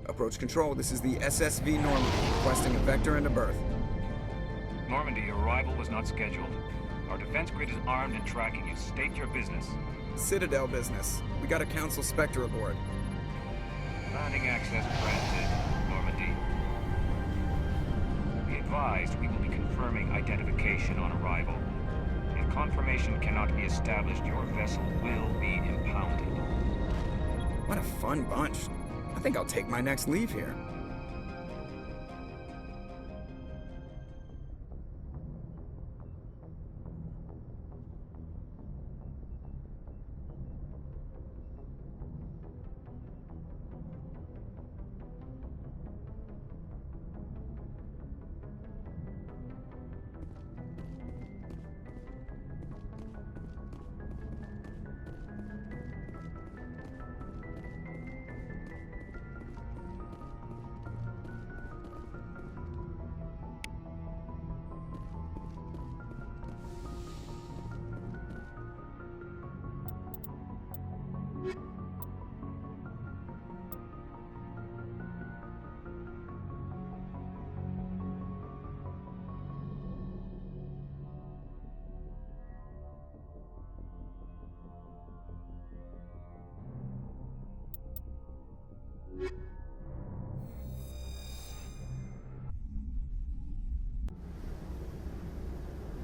Approach control, this is the SSV Normandy, requesting a vector and a berth. Normandy, your arrival was not scheduled. Our defense grid is armed and tracking you. State your business. Citadel business. We got a Council Spectre aboard. Landing access granted, Normandy. Be advised, we will be confirming identification on arrival. If confirmation cannot be established, your vessel will be impounded. What a fun bunch. I think I'll take my next leave here.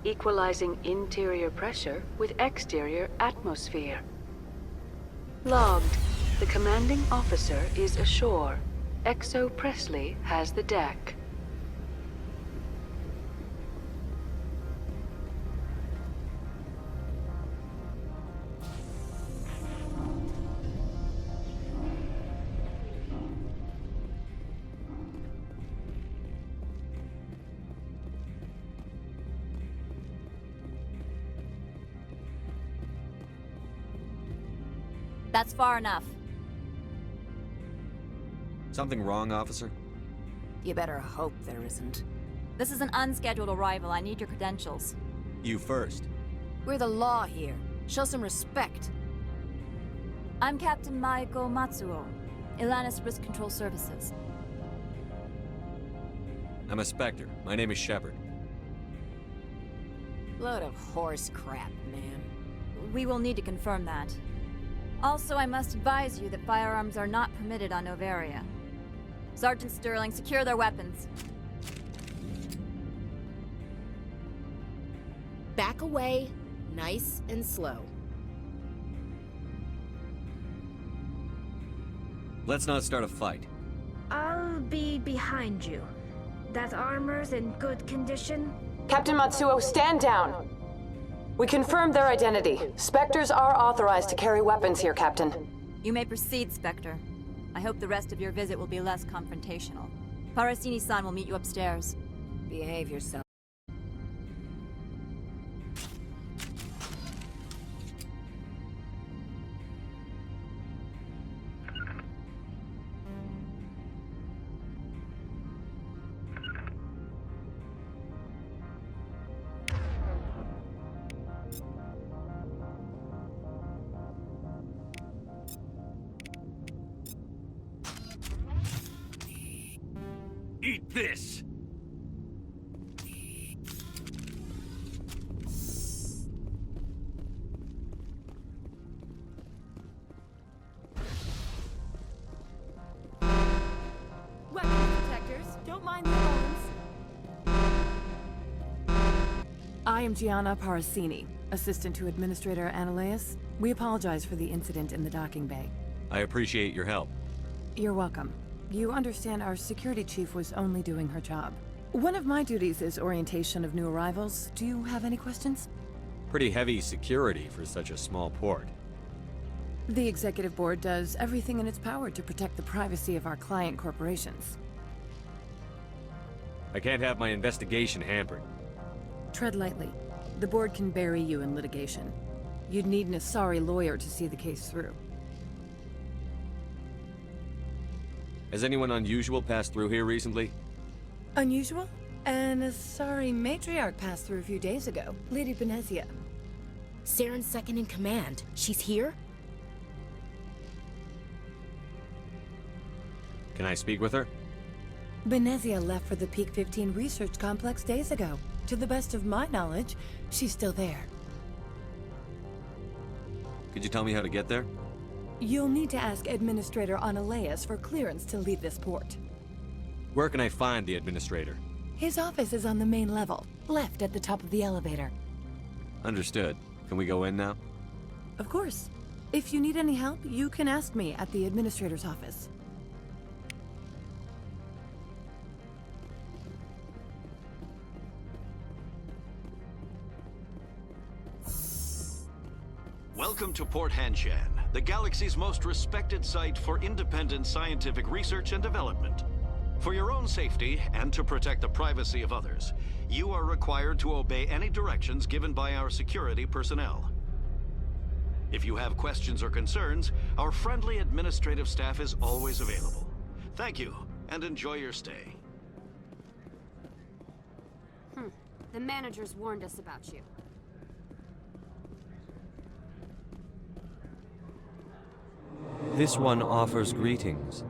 Equalizing interior pressure with exterior atmosphere. Logged. The commanding officer is ashore. XO Presley has the deck. That's far enough. Something wrong, officer? You better hope there isn't. This is an unscheduled arrival. I need your credentials. You first. We're the law here. Show some respect. I'm Captain Maiko Matsuo, Ilanis Risk Control Services. I'm a Spectre. My name is Shepard. Load of horse crap, man. We will need to confirm that. Also, I must advise you that firearms are not permitted on Noveria. Sergeant Sterling, secure their weapons. Back away, nice and slow. Let's not start a fight. I'll be behind you. That armor's in good condition? Captain Matsuo, stand down! We confirmed their identity. Spectres are authorized to carry weapons here, Captain. You may proceed, Spectre. I hope the rest of your visit will be less confrontational. Parasini-san will meet you upstairs. Behave yourself. Eat this! Weapon detectors, don't mind the bones. I am Gianna Parasini, assistant to Administrator Ananias. We apologize for the incident in the docking bay. I appreciate your help. You're welcome. You understand our security chief was only doing her job. One of my duties is orientation of new arrivals. Do you have any questions? Pretty heavy security for such a small port. The executive board does everything in its power to protect the privacy of our client corporations. I can't have my investigation hampered. Tread lightly. The board can bury you in litigation. You'd need an Asari lawyer to see the case through. Has anyone unusual passed through here recently? Unusual? An Asari matriarch passed through a few days ago. Lady Benezia. Saren's second in command. She's here? Can I speak with her? Benezia left for the Peak 15 research complex days ago. To the best of my knowledge, she's still there. Could you tell me how to get there? You'll need to ask Administrator Analeas for clearance to leave this port. Where can I find the administrator? His office is on the main level, left at the top of the elevator. Understood. Can we go in now? Of course. If you need any help, you can ask me at the Administrator's office. Welcome to Port Hanshan, the galaxy's most respected site for independent scientific research and development. For your own safety and to protect the privacy of others, you are required to obey any directions given by our security personnel. If you have questions or concerns, our friendly administrative staff is always available. Thank you, and enjoy your stay. The managers warned us about you. This one offers greetings.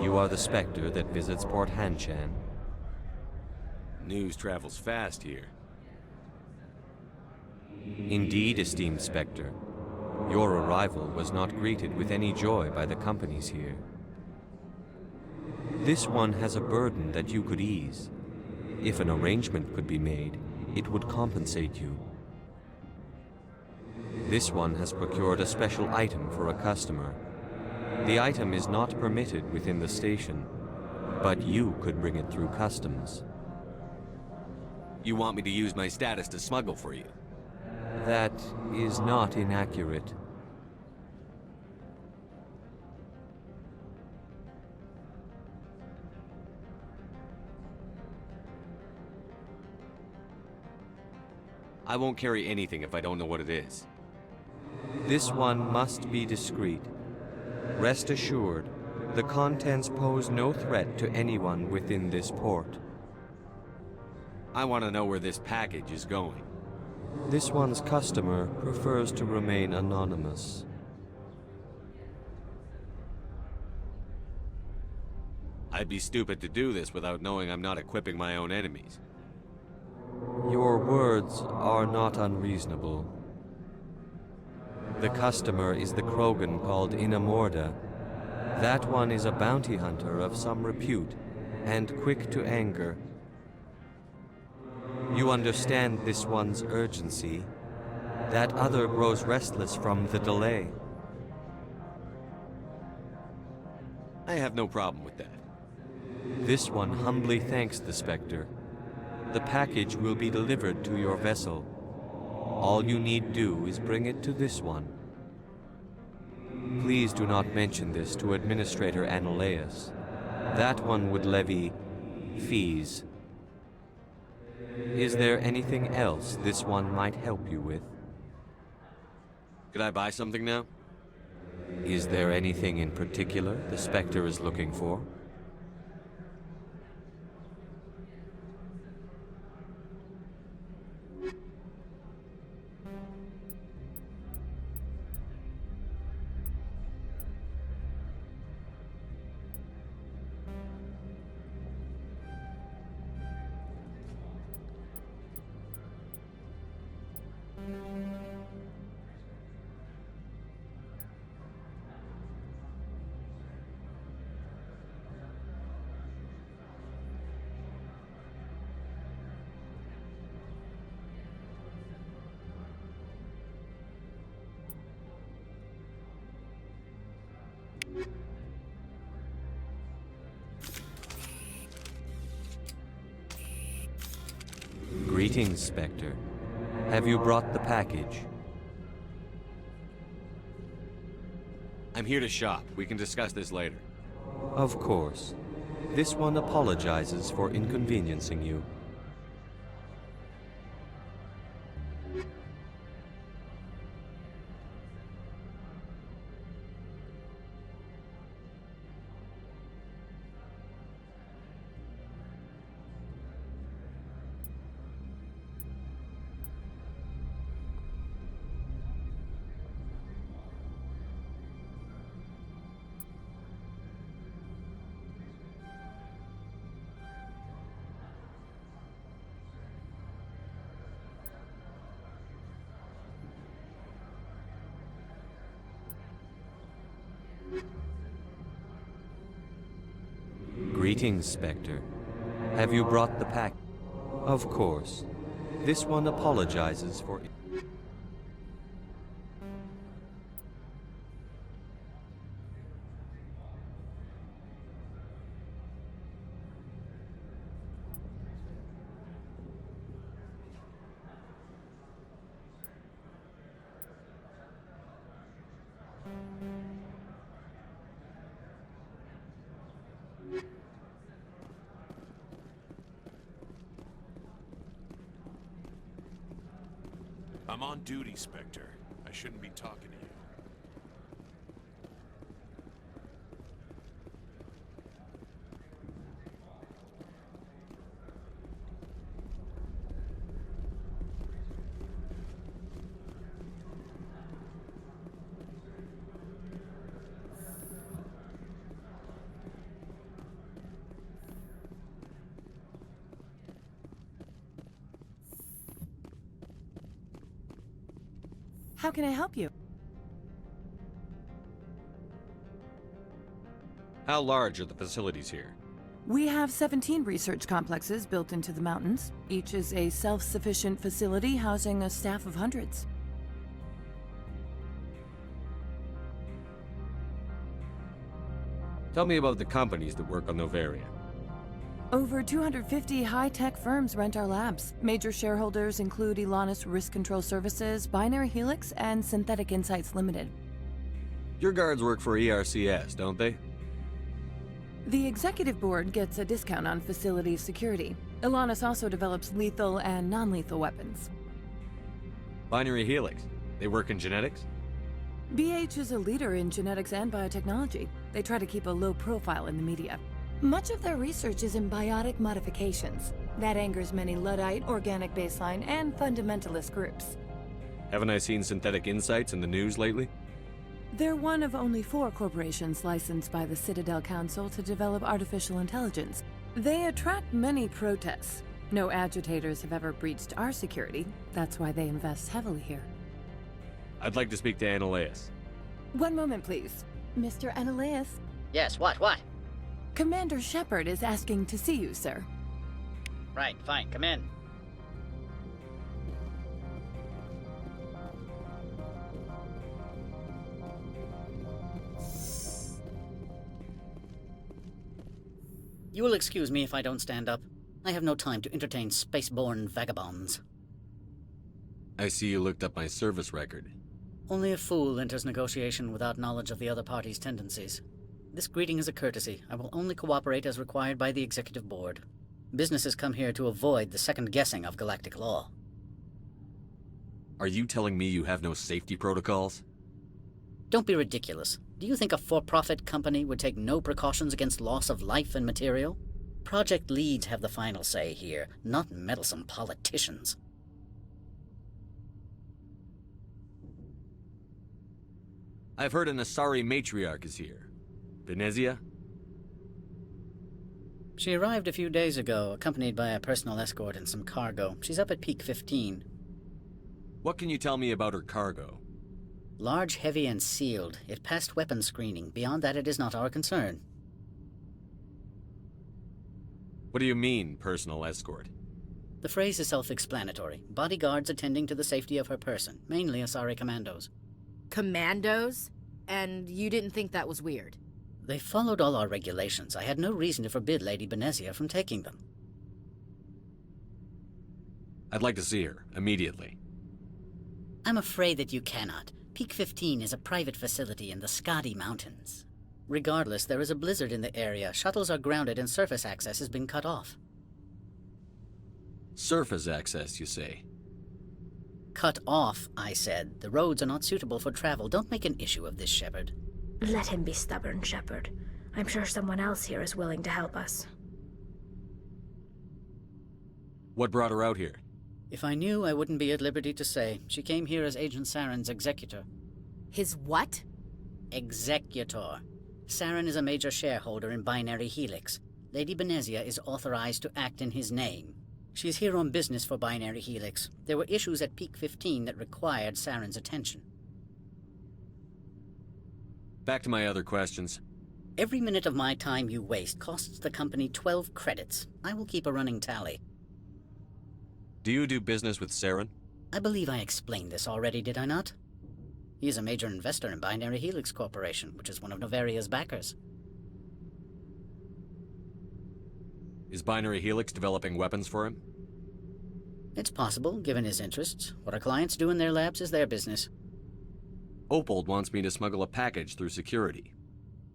You are the Spectre that visits Port Hanshan. News travels fast here. Indeed, esteemed Spectre. Your arrival was not greeted with any joy by the companies here. This one has a burden that you could ease. If an arrangement could be made, it would compensate you. This one has procured a special item for a customer. The item is not permitted within the station, but you could bring it through customs. You want me to use my status to smuggle for you? That is not inaccurate. I won't carry anything if I don't know what it is. This one must be discreet. Rest assured, the contents pose no threat to anyone within this port. I want to know where this package is going. This one's customer prefers to remain anonymous. I'd be stupid to do this without knowing I'm not equipping my own enemies. Your words are not unreasonable. The customer is the Krogan called Inamorda. That one is a bounty hunter of some repute, and quick to anger. You understand this one's urgency. That other grows restless from the delay. I have no problem with that. This one humbly thanks the Spectre. The package will be delivered to your vessel. All you need do is bring it to this one. Please do not mention this to Administrator Analeas. That one would levy fees. Is there anything else this one might help you with? Could I buy something now? Is there anything in particular the Spectre is looking for? Greetings, Spectre. Have you brought the package? I'm here to shop. We can discuss this later. Of course. This one apologizes for inconveniencing you. Greetings, Spectre. Have you brought the pack? Of course. This one apologizes for... I'm on duty, Spectre. I shouldn't be talking to you. How can I help you? How large are the facilities here? We have 17 research complexes built into the mountains. Each is a self-sufficient facility housing a staff of hundreds. Tell me about the companies that work on Noveria. Over 250 high-tech firms rent our labs. Major shareholders include Elanus Risk Control Services, Binary Helix, and Synthetic Insights Limited. Your guards work for ERCS, don't they? The executive board gets a discount on facility security. Elanus also develops lethal and non-lethal weapons. Binary Helix. They work in genetics? BH is a leader in genetics and biotechnology. They try to keep a low profile in the media. Much of their research is in biotic modifications. That angers many Luddite, organic baseline, and fundamentalist groups. Haven't I seen Synthetic Insights in the news lately? They're one of only 4 corporations licensed by the Citadel Council to develop artificial intelligence. They attract many protests. No agitators have ever breached our security. That's why they invest heavily here. I'd like to speak to Ananias. One moment, please. Mr. Ananias? Yes, what? Commander Shepard is asking to see you, sir. Right, fine, come in. You will excuse me if I don't stand up. I have no time to entertain spaceborne vagabonds. I see you looked up my service record. Only a fool enters negotiation without knowledge of the other party's tendencies. This greeting is a courtesy. I will only cooperate as required by the Executive Board. Businesses come here to avoid the second-guessing of galactic law. Are you telling me you have no safety protocols? Don't be ridiculous. Do you think a for-profit company would take no precautions against loss of life and material? Project leads have the final say here, not meddlesome politicians. I've heard an Asari matriarch is here. Venezia? She arrived a few days ago, accompanied by a personal escort and some cargo. She's up at Peak 15. What can you tell me about her cargo? Large, heavy, and sealed. It passed weapons screening. Beyond that, it is not our concern. What do you mean, personal escort? The phrase is self-explanatory. Bodyguards attending to the safety of her person, mainly Asari commandos. Commandos? And you didn't think that was weird? They followed all our regulations. I had no reason to forbid Lady Benezia from taking them. I'd like to see her, immediately. I'm afraid that you cannot. Peak 15 is a private facility in the Skadi Mountains. Regardless, there is a blizzard in the area. Shuttles are grounded and surface access has been cut off. Surface access, you say? Cut off, I said. The roads are not suitable for travel. Don't make an issue of this, Shepard. Let him be stubborn, Shepard. I'm sure someone else here is willing to help us. What brought her out here? If I knew, I wouldn't be at liberty to say. She came here as Agent Saren's executor. His what? Executor. Saren is a major shareholder in Binary Helix. Lady Benezia is authorized to act in his name. She's here on business for Binary Helix. There were issues at Peak 15 that required Saren's attention. Back to my other questions. Every minute of my time you waste costs the company 12 credits. I will keep a running tally. Do you do business with Saren? I believe I explained this already, did I not? He is a major investor in Binary Helix Corporation, which is one of Noveria's backers. Is Binary Helix developing weapons for him? It's possible, given his interests. What our clients do in their labs is their business. Opold wants me to smuggle a package through security.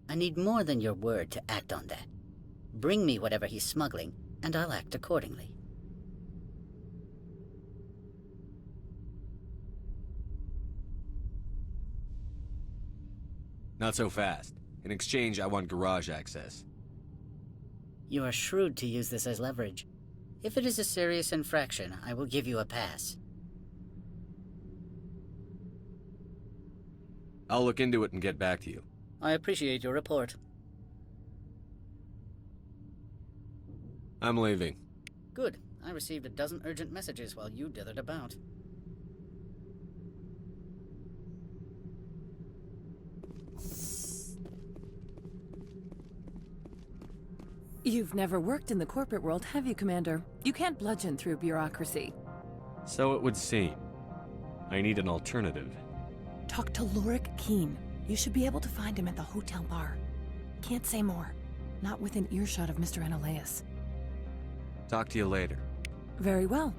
I need more than your word to act on that. Bring me whatever he's smuggling, and I'll act accordingly. Not so fast. In exchange, I want garage access. You are shrewd to use this as leverage. If it is a serious infraction, I will give you a pass. I'll look into it and get back to you. I appreciate your report. I'm leaving. Good. I received a dozen urgent messages while you dithered about. You've never worked in the corporate world, have you, Commander? You can't bludgeon through bureaucracy. So it would seem. I need an alternative. Talk to Lorik Keen. You should be able to find him at the hotel bar. Can't say more. Not within earshot of Mr. Analaeus. Talk to you later. Very well.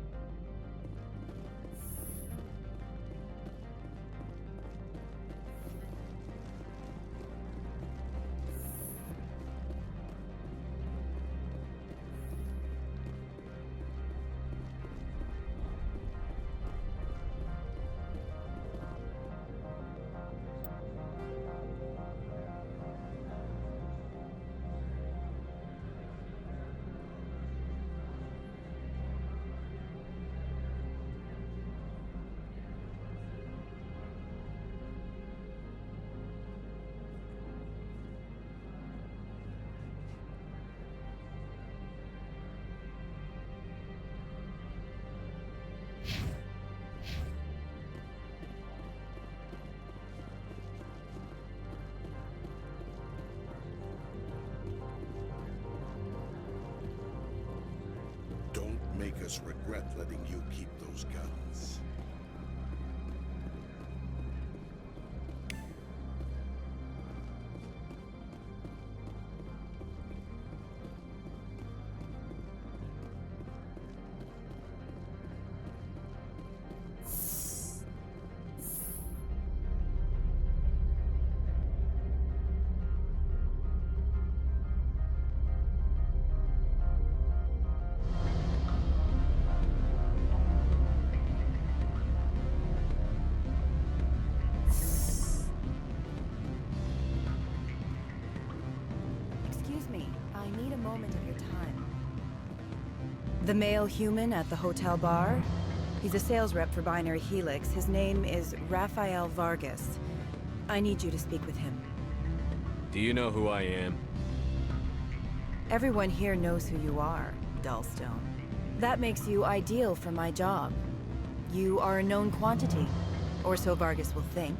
Make us regret letting you keep those guns. The male human at the hotel bar? He's a sales rep for Binary Helix. His name is Rafael Vargas. I need you to speak with him. Do you know who I am? Everyone here knows who you are, Dullstone. That makes you ideal for my job. You are a known quantity, or so Vargas will think.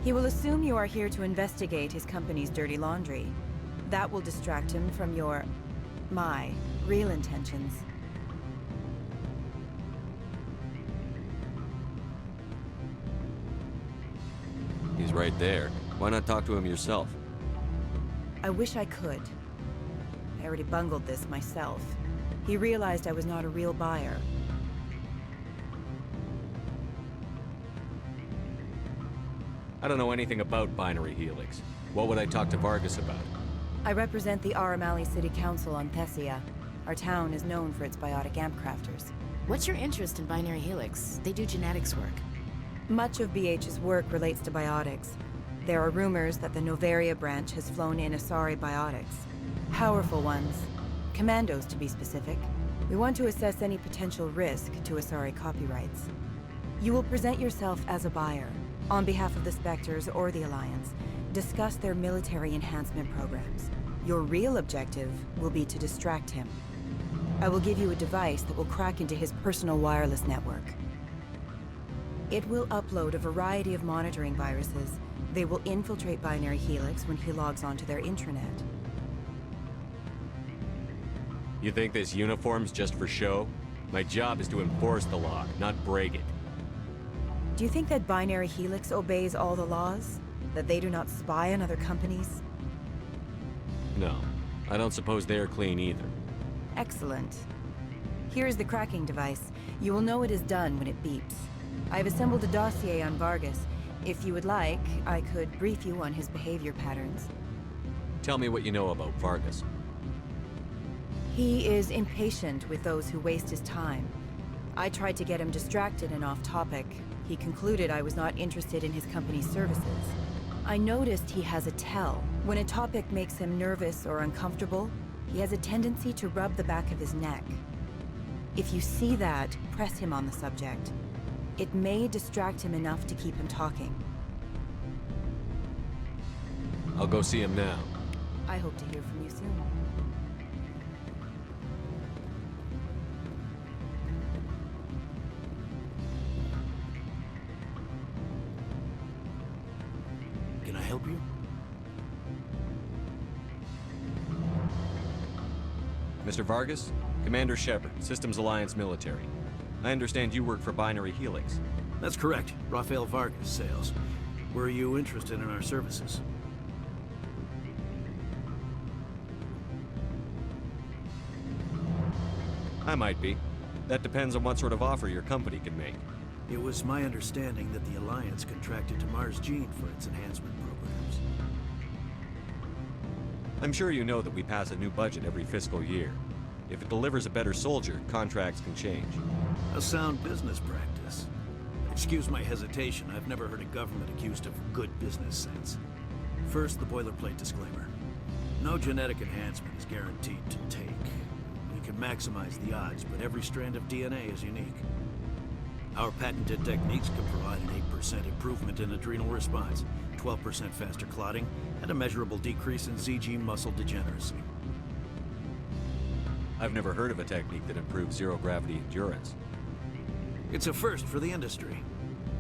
He will assume you are here to investigate his company's dirty laundry. That will distract him from my real intentions. He's right there. Why not talk to him yourself? I wish I could. I already bungled this myself. He realized I was not a real buyer. I don't know anything about Binary Helix. What would I talk to Vargas about? I represent the Aramali City Council on Thessia. Our town is known for its biotic amp crafters. What's your interest in Binary Helix? They do genetics work. Much of BH's work relates to biotics. There are rumors that the Noveria branch has flown in Asari biotics. Powerful ones. Commandos, to be specific. We want to assess any potential risk to Asari copyrights. You will present yourself as a buyer, on behalf of the Spectres or the Alliance. Discuss their military enhancement programs. Your real objective will be to distract him. I will give you a device that will crack into his personal wireless network. It will upload a variety of monitoring viruses They will infiltrate Binary Helix when he logs onto their intranet. You think this uniform's just for show? My job is to enforce the law, not break it. Do you think that Binary Helix obeys all the laws? That they do not spy on other companies? No, I don't suppose they're clean either. Excellent. Here is the cracking device. You will know it is done when it beeps. I've assembled a dossier on Vargas. If you would like, I could brief you on his behavior patterns. Tell me what you know about Vargas. He is impatient with those who waste his time. I tried to get him distracted and off topic. He concluded I was not interested in his company's services. I noticed he has a tell. When a topic makes him nervous or uncomfortable, he has a tendency to rub the back of his neck. If you see that, press him on the subject. It may distract him enough to keep him talking. I'll go see him now. I hope to hear from you soon. Can I help you? Mr. Vargas? Commander Shepard, Systems Alliance Military. I understand you work for Binary Helix. That's correct. Rafael Vargas, sales. Were you interested in our services? I might be. That depends on what sort of offer your company can make. It was my understanding that the Alliance contracted to Mars Gene for its enhancement programs. I'm sure you know that we pass a new budget every fiscal year. If it delivers a better soldier, contracts can change. A sound business practice. Excuse my hesitation, I've never heard a government accused of good business sense. First, the boilerplate disclaimer. No genetic enhancement is guaranteed to take. We can maximize the odds, but every strand of DNA is unique. Our patented techniques can provide an 8% improvement in adrenal response, 12% faster clotting, and a measurable decrease in ZG muscle degeneracy. I've never heard of a technique that improves zero-gravity endurance. It's a first for the industry.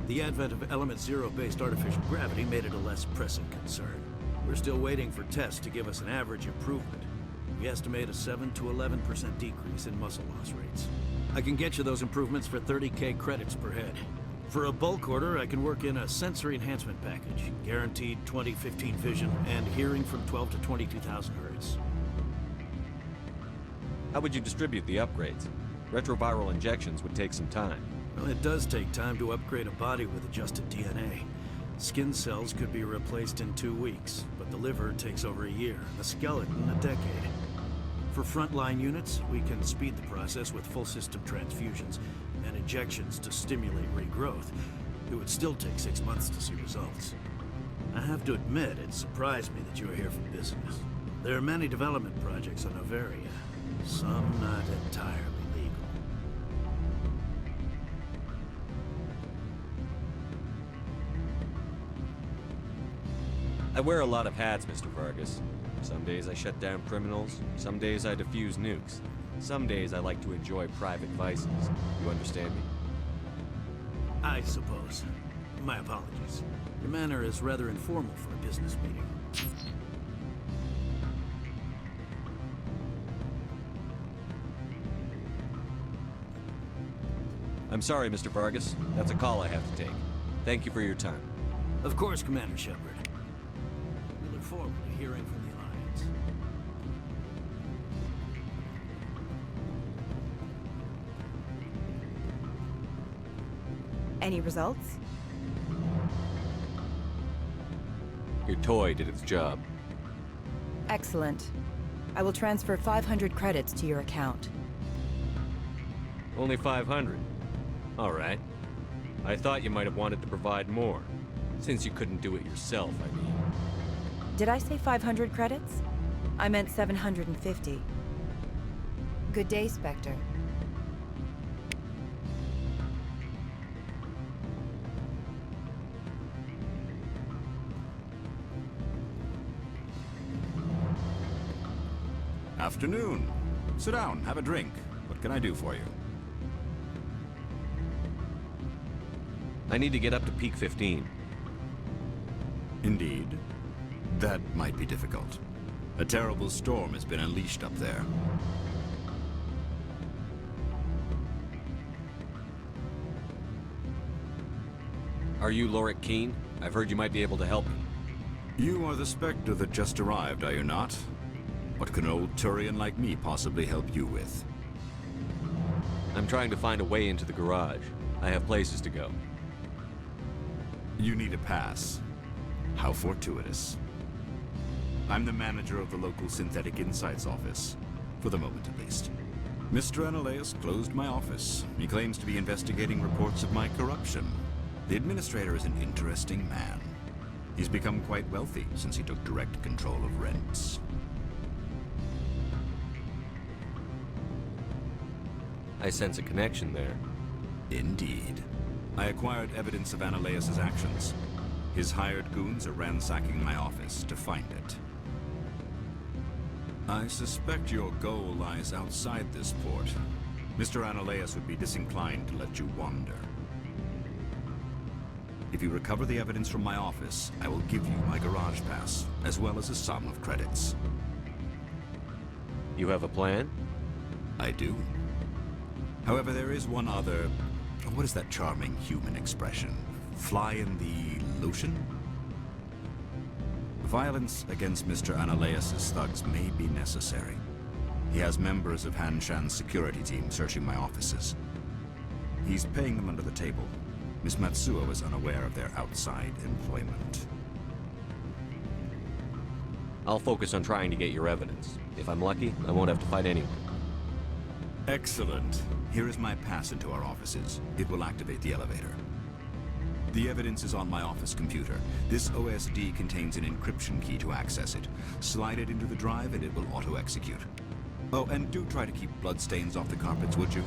The advent of element zero-based artificial gravity made it a less pressing concern. We're still waiting for tests to give us an average improvement. We estimate a 7 to 11% decrease in muscle loss rates. I can get you those improvements for 30K credits per head. For a bulk order, I can work in a sensory enhancement package, guaranteed 20/15 vision, and hearing from 12 to 22,000 hertz. How would you distribute the upgrades? Retroviral injections would take some time. Well, it does take time to upgrade a body with adjusted DNA. Skin cells could be replaced in 2 weeks, but the liver takes over a year, and the skeleton a decade. For frontline units, we can speed the process with full system transfusions and injections to stimulate regrowth. It would still take 6 months to see results. I have to admit, it surprised me that you are here for business. There are many development projects on Noveria, some not entirely legal. I wear a lot of hats, Mr. Vargas. Some days I shut down criminals, some days I defuse nukes. Some days I like to enjoy private vices. You understand me? I suppose. My apologies. Your manner is rather informal for a business meeting. I'm sorry, Mr. Vargas. That's a call I have to take. Thank you for your time. Of course, Commander Shepard. We look forward to hearing from the Alliance. Any results? Your toy did its job. Excellent. I will transfer 500 credits to your account. Only 500. All right. I thought you might have wanted to provide more. Since you couldn't do it yourself, I mean. Did I say 500 credits? I meant 750. Good day, Spectre. Afternoon. Sit down, have a drink. What can I do for you? I need to get up to peak 15. Indeed. That might be difficult. A terrible storm has been unleashed up there. Are you Lorik Keene? I've heard you might be able to help me. You are the Spectre that just arrived, are you not? What can an old Turian like me possibly help you with? I'm trying to find a way into the garage. I have places to go. You need a pass. How fortuitous. I'm the manager of the local Synthetic Insights office. For the moment, at least. Mr. Analaeus closed my office. He claims to be investigating reports of my corruption. The administrator is an interesting man. He's become quite wealthy since he took direct control of rents. I sense a connection there. Indeed. I acquired evidence of Analaeus' actions. His hired goons are ransacking my office to find it. I suspect your goal lies outside this port. Mr. Analaeus would be disinclined to let you wander. If you recover the evidence from my office, I will give you my garage pass, as well as a sum of credits. You have a plan? I do. However, there is one other... What is that charming human expression? Fly in the lotion? Violence against Mr. Analaeus' thugs may be necessary. He has members of Hanshan's security team searching my offices. He's paying them under the table. Miss Matsuo is unaware of their outside employment. I'll focus on trying to get your evidence. If I'm lucky, I won't have to fight anyone. Excellent. Here is my pass into our offices. It will activate the elevator. The evidence is on my office computer. This OSD contains an encryption key to access it. Slide it into the drive and it will auto-execute. Oh, and do try to keep bloodstains off the carpets, would you?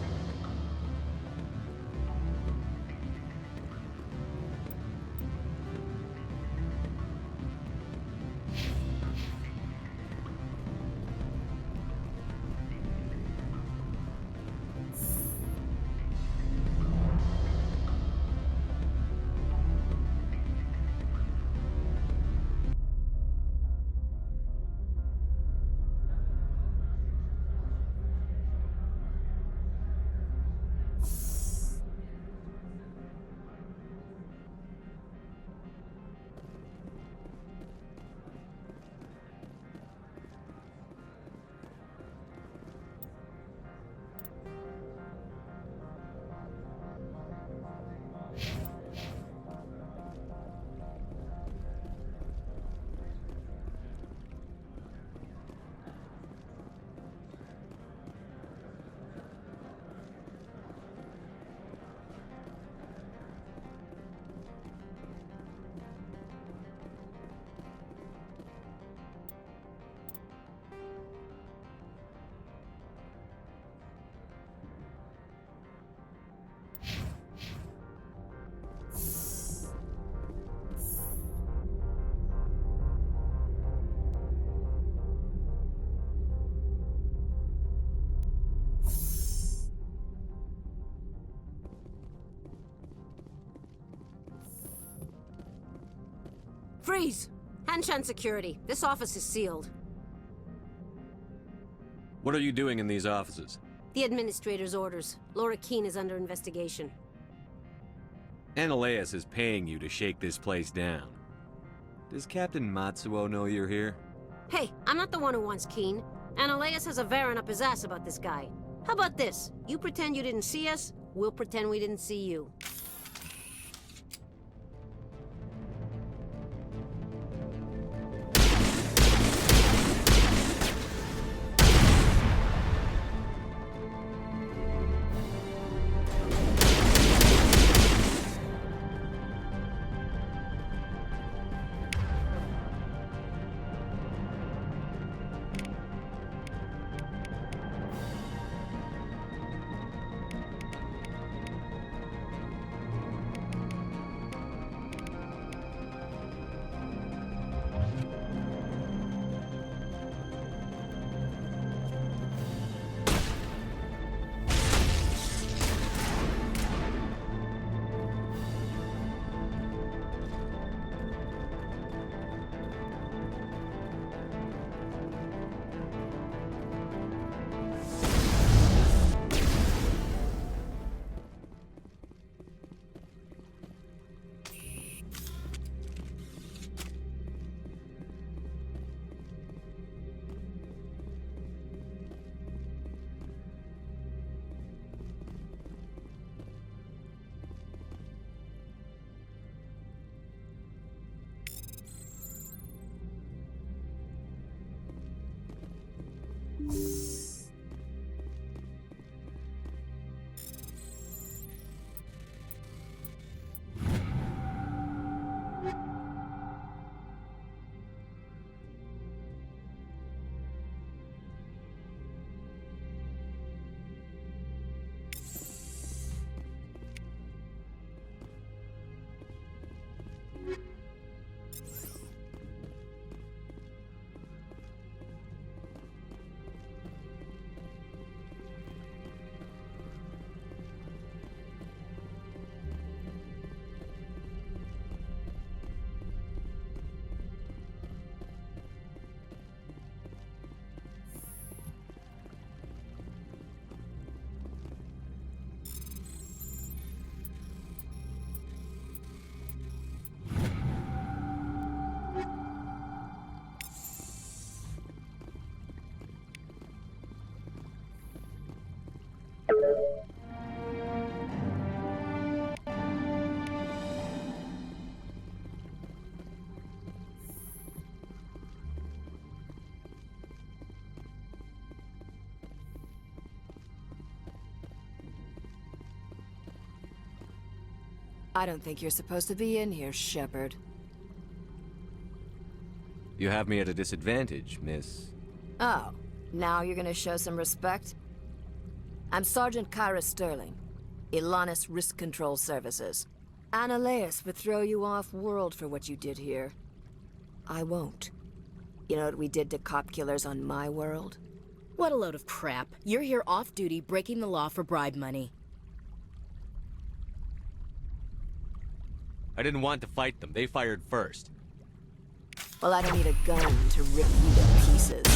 Freeze! Hanshan security. This office is sealed. What are you doing in these offices? The administrator's orders. Lorik Keene is under investigation. Analaeus is paying you to shake this place down. Does Captain Matsuo know you're here? Hey, I'm not the one who wants Keene. Analaeus has a Varen up his ass about this guy. How about this? You pretend you didn't see us, we'll pretend we didn't see you. I don't think you're supposed to be in here, Shepard. You have me at a disadvantage, miss. Oh, now you're gonna show some respect? I'm Sergeant Kyra Sterling, Ilanis Risk Control Services. Annaleus would throw you off-world for what you did here. I won't. You know what we did to cop killers on my world? What a load of crap. You're here off-duty, breaking the law for bribe money. I didn't want to fight them. They fired first. Well, I don't need a gun to rip you to pieces.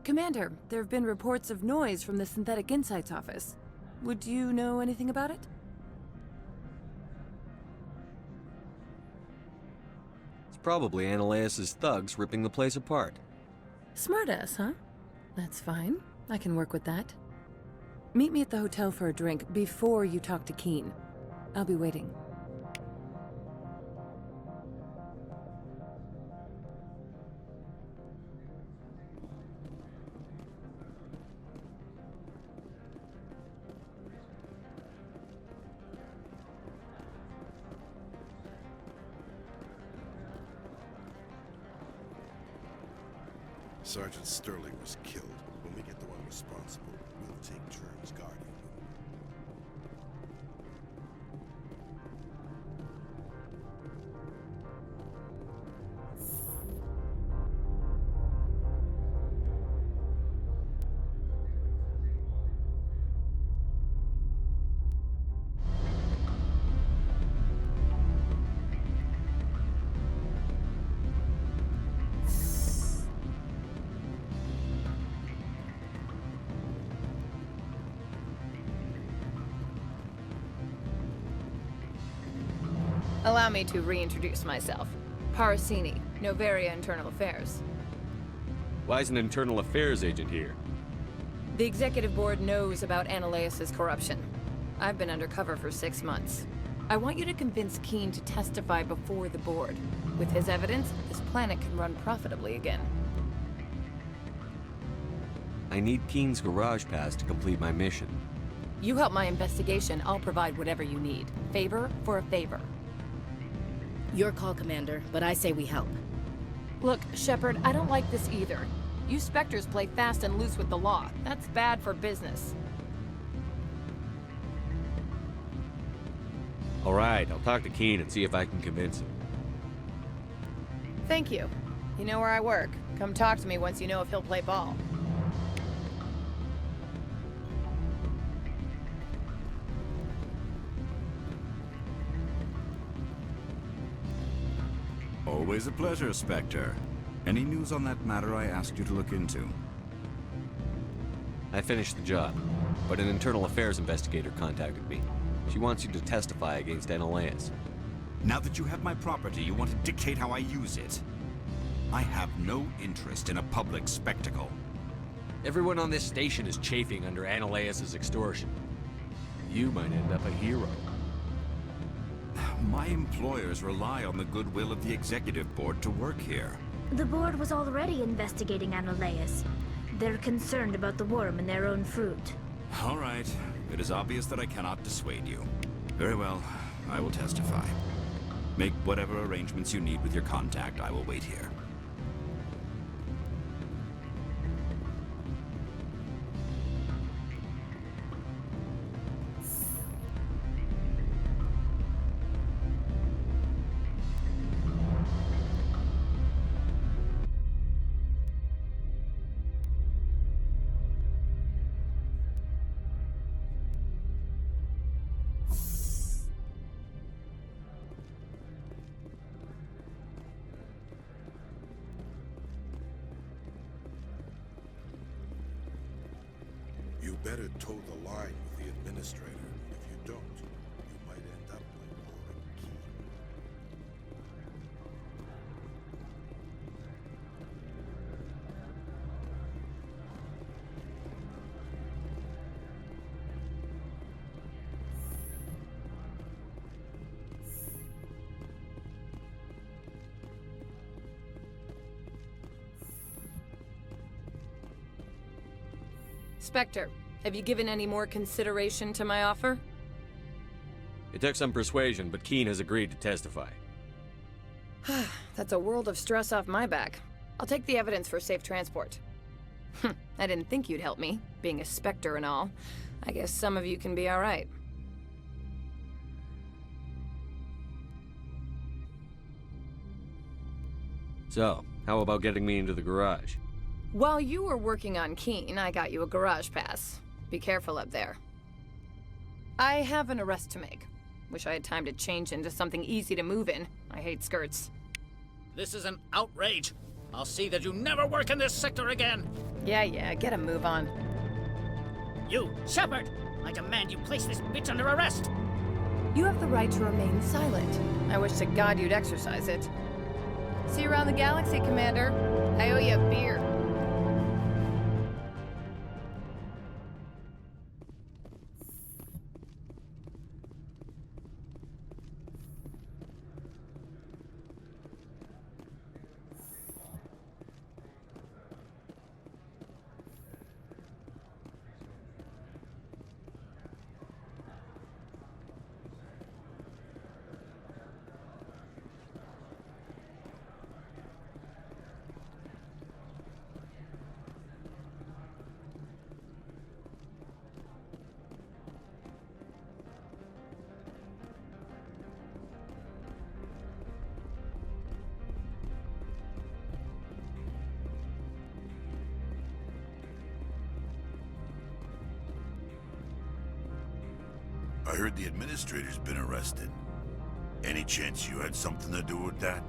Commander, there have been reports of noise from the Synthetic Insights office. Would you know anything about it? It's probably Annaleus' thugs ripping the place apart. Smartass, huh? That's fine. I can work with that. Meet me at the hotel for a drink before you talk to Keen. I'll be waiting. Sergeant Sterling was killed. When we get the one responsible, we'll take turns guarding him. Allow me to reintroduce myself. Parsini, Noveria Internal Affairs. Why is an internal affairs agent here? The executive board knows about Annaleus' corruption. I've been undercover for 6 months. I want you to convince Keen to testify before the board. With his evidence, this planet can run profitably again. I need Keen's garage pass to complete my mission. You help my investigation, I'll provide whatever you need. Favor for a favor. Your call, Commander, but I say we help. Look, Shepard, I don't like this either. You Spectres play fast and loose with the law. That's bad for business. All right, I'll talk to Keen and see if I can convince him. Thank you. You know where I work. Come talk to me once you know if he'll play ball. Always a pleasure, Spectre. Any news on that matter I asked you to look into? I finished the job, but an internal affairs investigator contacted me. She wants you to testify against Analeas. Now that you have my property, you want to dictate how I use it? I have no interest in a public spectacle. Everyone on this station is chafing under Analeas' extortion. You might end up a hero. My employers rely on the goodwill of the executive board to work here. The board was already investigating Analeas. They're concerned about the worm in their own fruit. All right. It is obvious that I cannot dissuade you. Very well. I will testify. Make whatever arrangements you need with your contact. I will wait here. You better toe the line with the administrator. If you don't, you might end up like Lauren Key. Spectre, have you given any more consideration to my offer? It took some persuasion, but Keen has agreed to testify. That's a world of stress off my back. I'll take the evidence for safe transport. I didn't think you'd help me, being a Spectre and all. I guess some of you can be alright. So, how about getting me into the garage? While you were working on Keen, I got you a garage pass. Be careful up there. I have an arrest to make. Wish I had time to change into something easy to move in. I hate skirts. This is an outrage. I'll see that you never work in this sector again. Yeah, get a move on. You, Shepard! I demand you place this bitch under arrest! You have the right to remain silent. I wish to God you'd exercise it. See you around the galaxy, Commander. I owe you a beer. I heard the administrator's been arrested. Any chance you had something to do with that?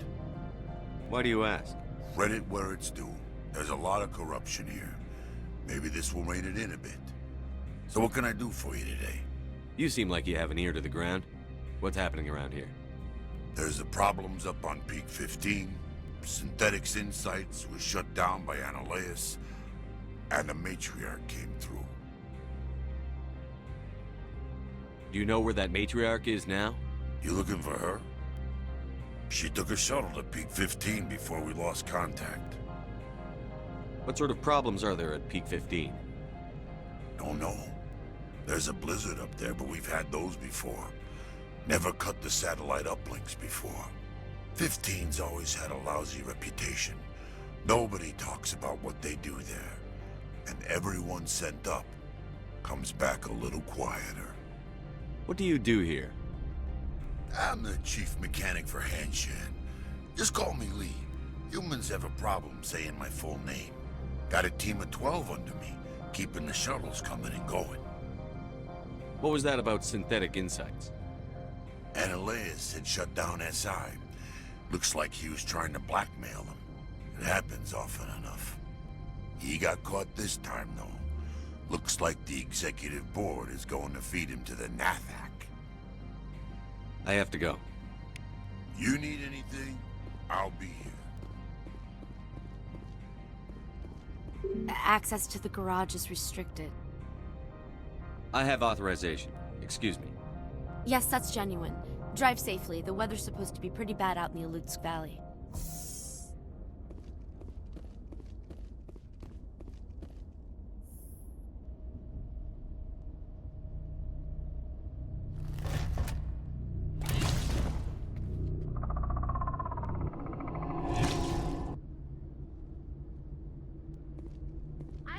Why do you ask? Credit where it's due. There's a lot of corruption here. Maybe this will rein it in a bit. So what can I do for you today? You seem like you have an ear to the ground. What's happening around here? There's the problems up on Peak 15. Synthetics Insights was shut down by Analeas. And the Matriarch came through. Do you know where that matriarch is now? You looking for her? She took a shuttle to Peak 15 before we lost contact. What sort of problems are there at Peak 15? Don't know. There's a blizzard up there, but we've had those before. Never cut the satellite uplinks before. 15's always had a lousy reputation. Nobody talks about what they do there. And everyone sent up comes back a little quieter. What do you do here? I'm the chief mechanic for Hanshan. Just call me Lee. Humans have a problem saying my full name. Got a team of 12 under me, keeping the shuttles coming and going. What was that about synthetic insights? Ananias had shut down SI. Looks like he was trying to blackmail them. It happens often enough. He got caught this time, though. Looks like the executive board is going to feed him to the Nathak. I have to go. You need anything? I'll be here. Access to the garage is restricted. I have authorization. Excuse me. Yes, that's genuine. Drive safely. The weather's supposed to be pretty bad out in the Alutsk Valley.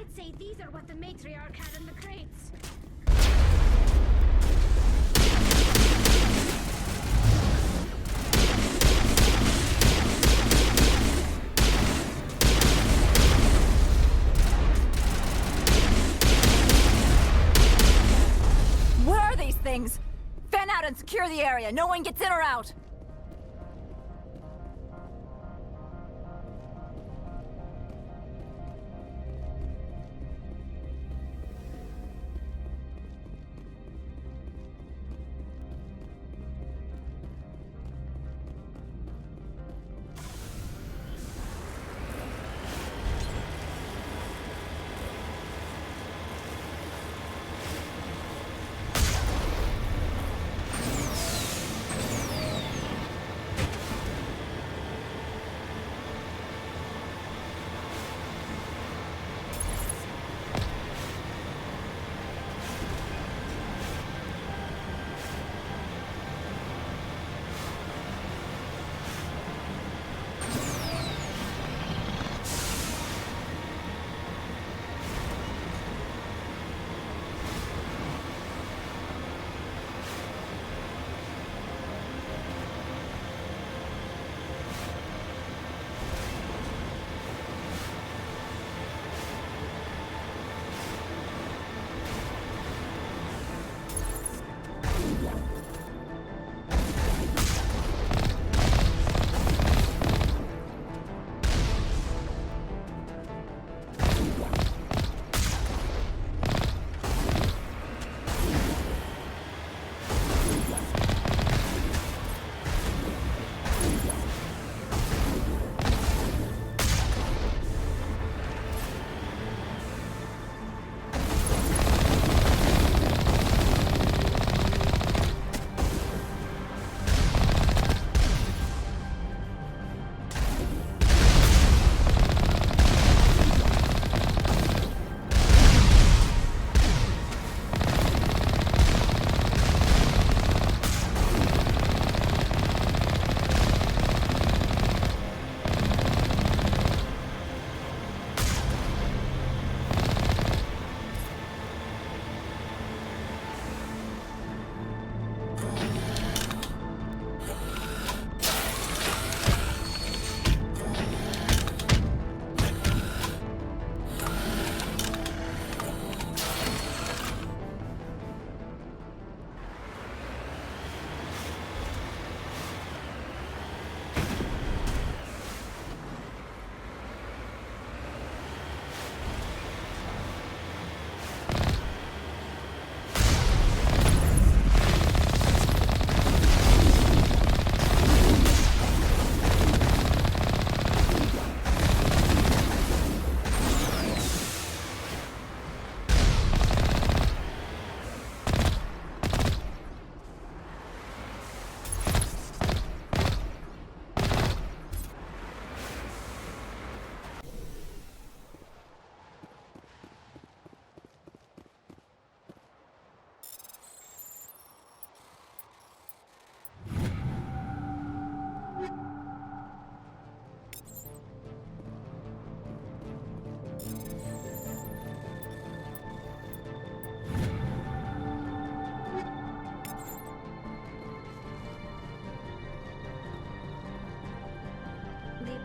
I'd say these are what the matriarch had in the crates. Where are these things? Fan out and secure the area. No one gets in or out.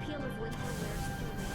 appeal of winter wears through the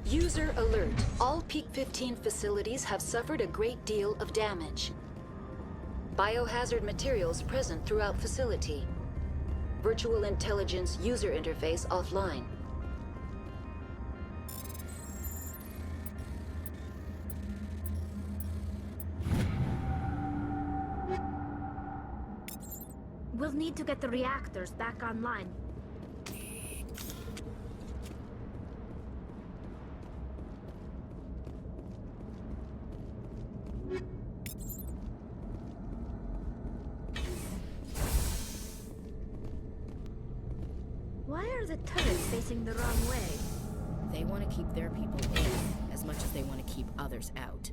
User alert. All Peak 15 facilities have suffered a great deal of damage. Biohazard materials present throughout facility. Virtual intelligence user interface offline. We'll need to get the reactors back online. Why are the turrets facing the wrong way? They want to keep their people in as much as they want to keep others out.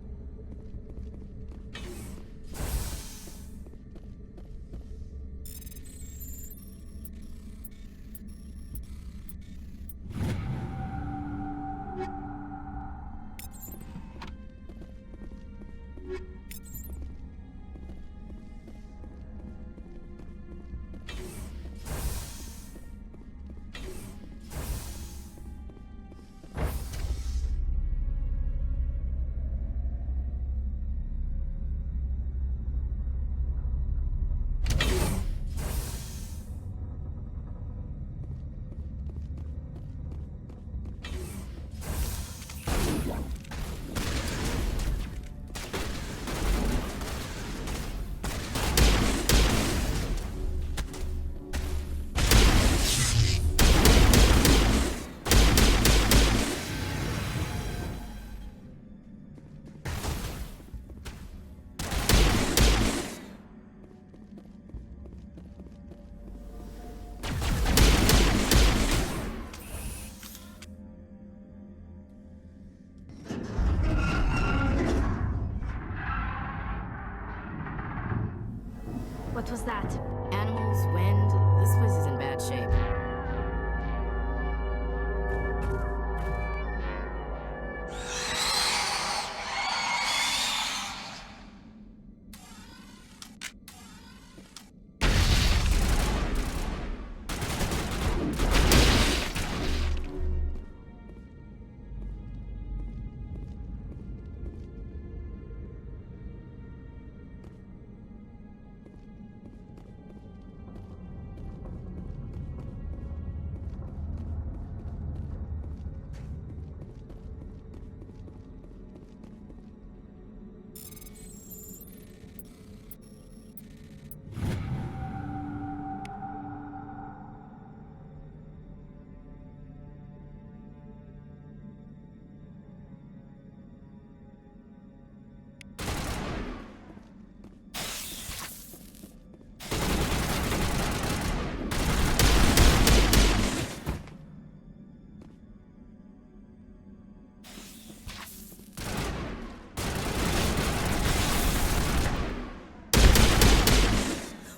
What was that? Animals, wind, this place is in bad shape.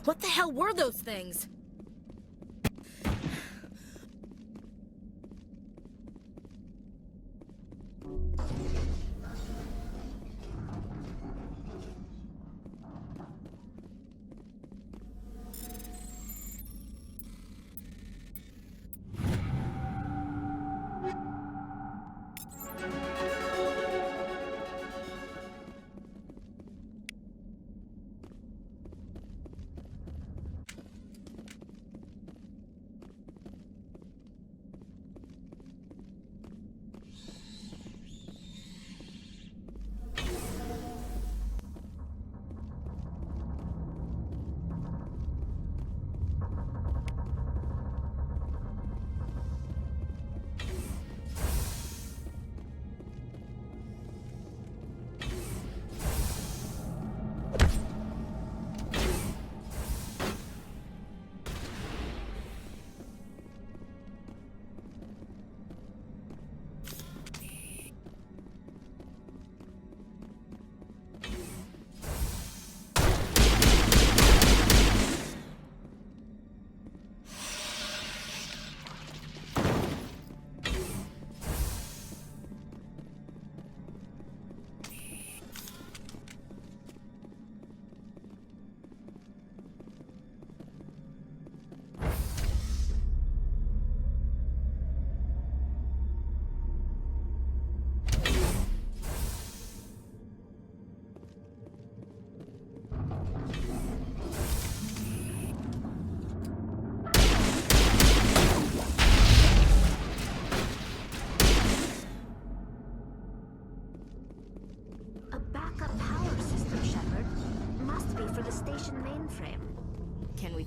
What the hell were those things?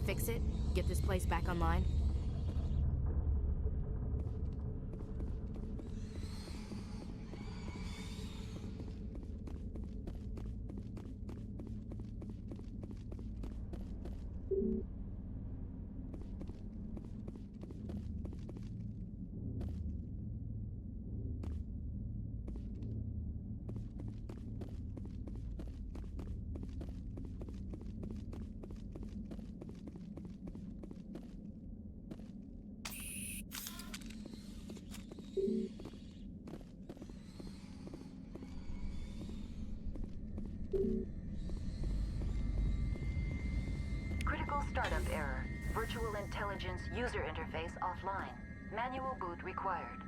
fix it? Get this place back online? Critical startup error. Virtual intelligence user interface offline. Manual boot required.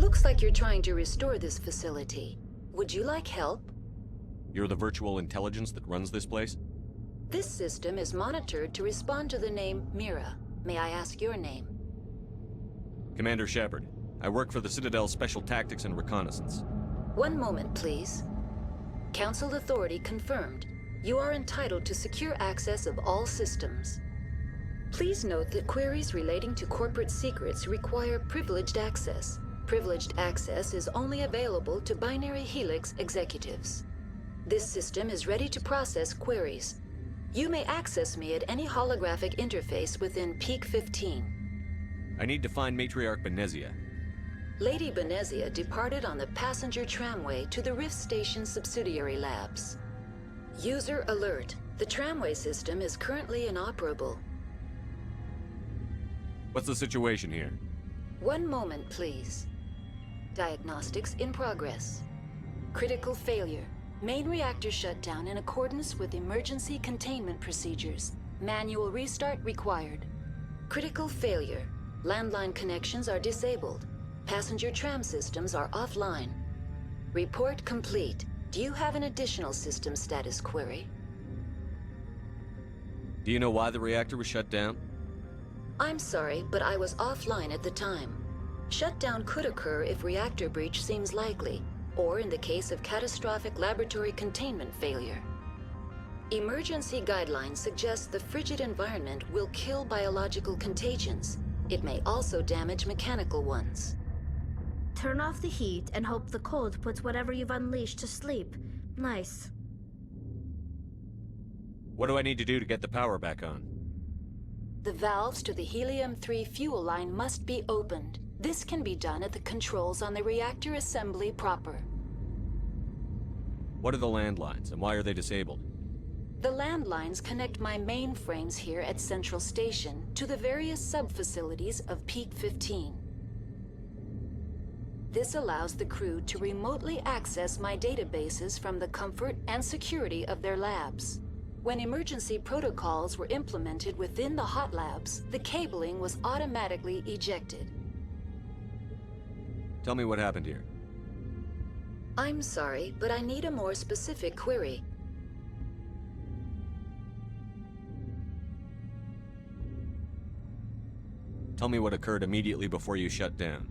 Looks like you're trying to restore this facility. Would you like help? You're the virtual intelligence that runs this place? This system is monitored to respond to the name Mira. May I ask your name? Commander Shepard. I work for the Citadel's Special Tactics and Reconnaissance. One moment, please. Council authority confirmed. You are entitled to secure access of all systems. Please note that queries relating to corporate secrets require privileged access. Privileged access is only available to Binary Helix executives. This system is ready to process queries. You may access me at any holographic interface within Peak 15. I need to find Matriarch Benezia. Lady Benezia departed on the passenger tramway to the Rift Station subsidiary labs. User alert. The tramway system is currently inoperable. What's the situation here? One moment, please. Diagnostics in progress. Critical failure. Main reactor shutdown in accordance with emergency containment procedures. Manual restart required. Critical failure. Landline connections are disabled. Passenger tram systems are offline. Report complete. Do you have an additional system status query? Do you know why the reactor was shut down? I'm sorry, but I was offline at the time. Shutdown could occur if reactor breach seems likely, or in the case of catastrophic laboratory containment failure. Emergency guidelines suggest the frigid environment will kill biological contagions. It may also damage mechanical ones. Turn off the heat and hope the cold puts whatever you've unleashed to sleep. Nice. What do I need to do to get the power back on? The valves to the helium-3 fuel line must be opened. This can be done at the controls on the reactor assembly proper. What are the landlines, and why are they disabled? The landlines connect my mainframes here at Central Station to the various sub-facilities of Peak 15. This allows the crew to remotely access my databases from the comfort and security of their labs. When emergency protocols were implemented within the hot labs, the cabling was automatically ejected. Tell me what happened here. I'm sorry, but I need a more specific query. Tell me what occurred immediately before you shut down.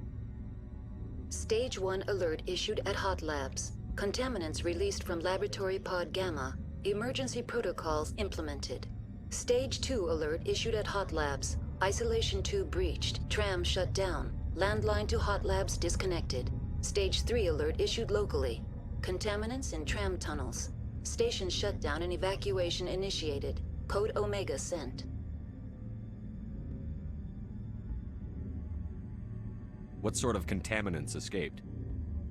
Stage 1 alert issued at Hot Labs. Contaminants released from Laboratory Pod Gamma. Emergency protocols implemented. Stage 2 alert issued at Hot Labs. Isolation tube breached. Tram shut down. Landline to Hot Labs disconnected. Stage 3 alert issued locally. Contaminants in tram tunnels. Station shutdown and evacuation initiated. Code Omega sent. What sort of contaminants escaped?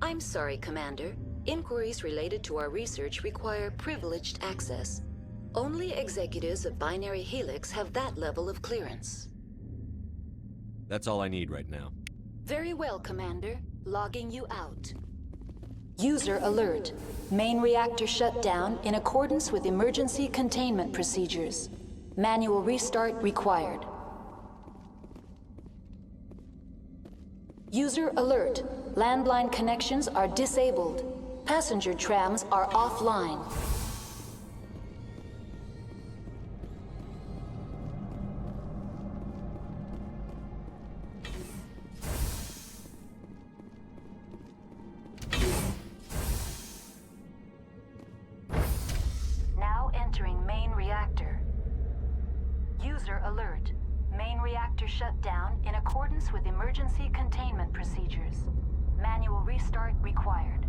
I'm sorry, Commander. Inquiries related to our research require privileged access. Only executives of Binary Helix have that level of clearance. That's all I need right now. Very well, Commander. Logging you out. User alert. Main reactor shut down in accordance with emergency containment procedures. Manual restart required. User alert. Landline connections are disabled. Passenger trams are offline. Now entering main reactor. User alert. Main reactor shut down in accordance with emergency containment procedures. Manual restart required.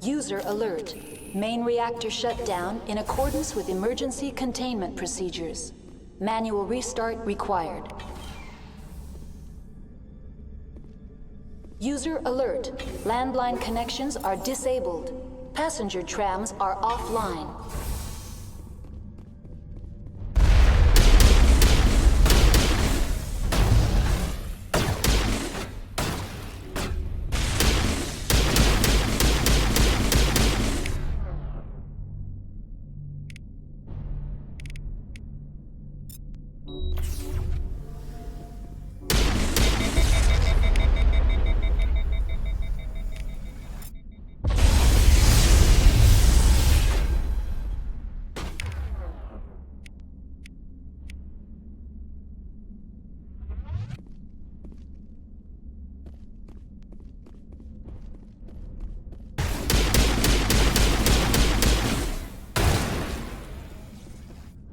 User alert. Main reactor shut down in accordance with emergency containment procedures. Manual restart required. User alert. Landline connections are disabled. Passenger trams are offline.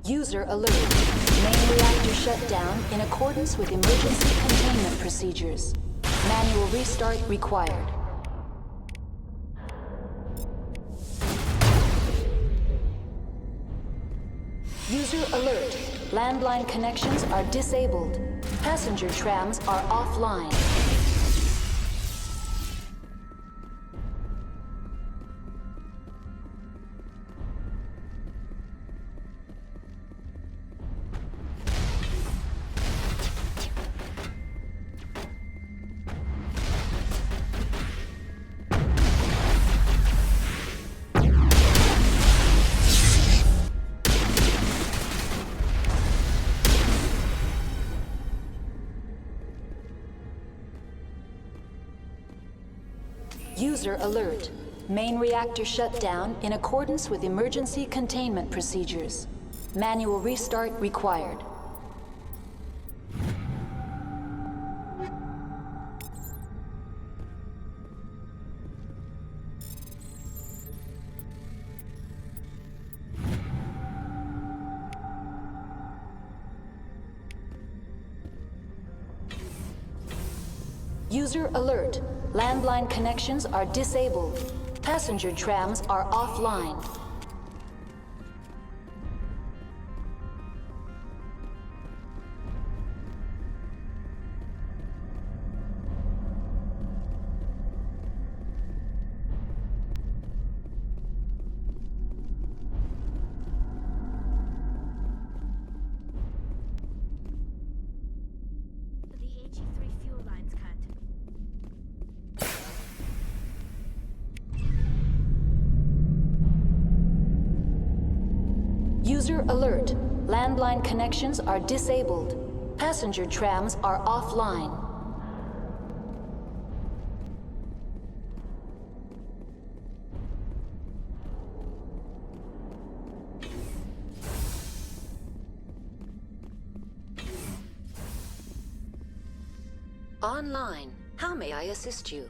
User alert. Main reactor shut down in accordance with emergency containment procedures. Manual restart required. User alert. Landline connections are disabled. Passenger trams are offline. User alert. Main reactor shut down in accordance with emergency containment procedures. Manual restart required. User alert. Landline connections are disabled. Passenger trams are offline. User alert. Landline connections are disabled. Passenger trams are offline. Online. How may I assist you?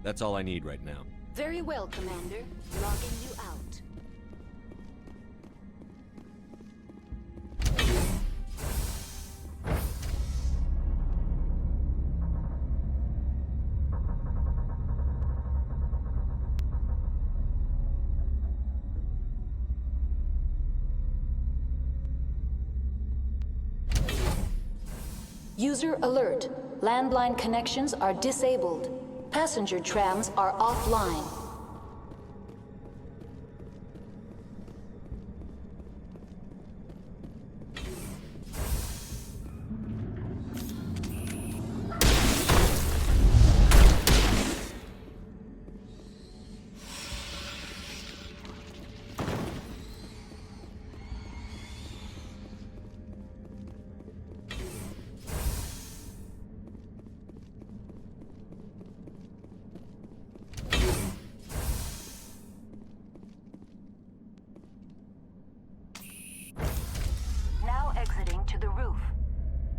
That's all I need right now. Very well, Commander. Logging you out. User alert. Landline connections are disabled. Passenger trams are offline. Exiting to the roof.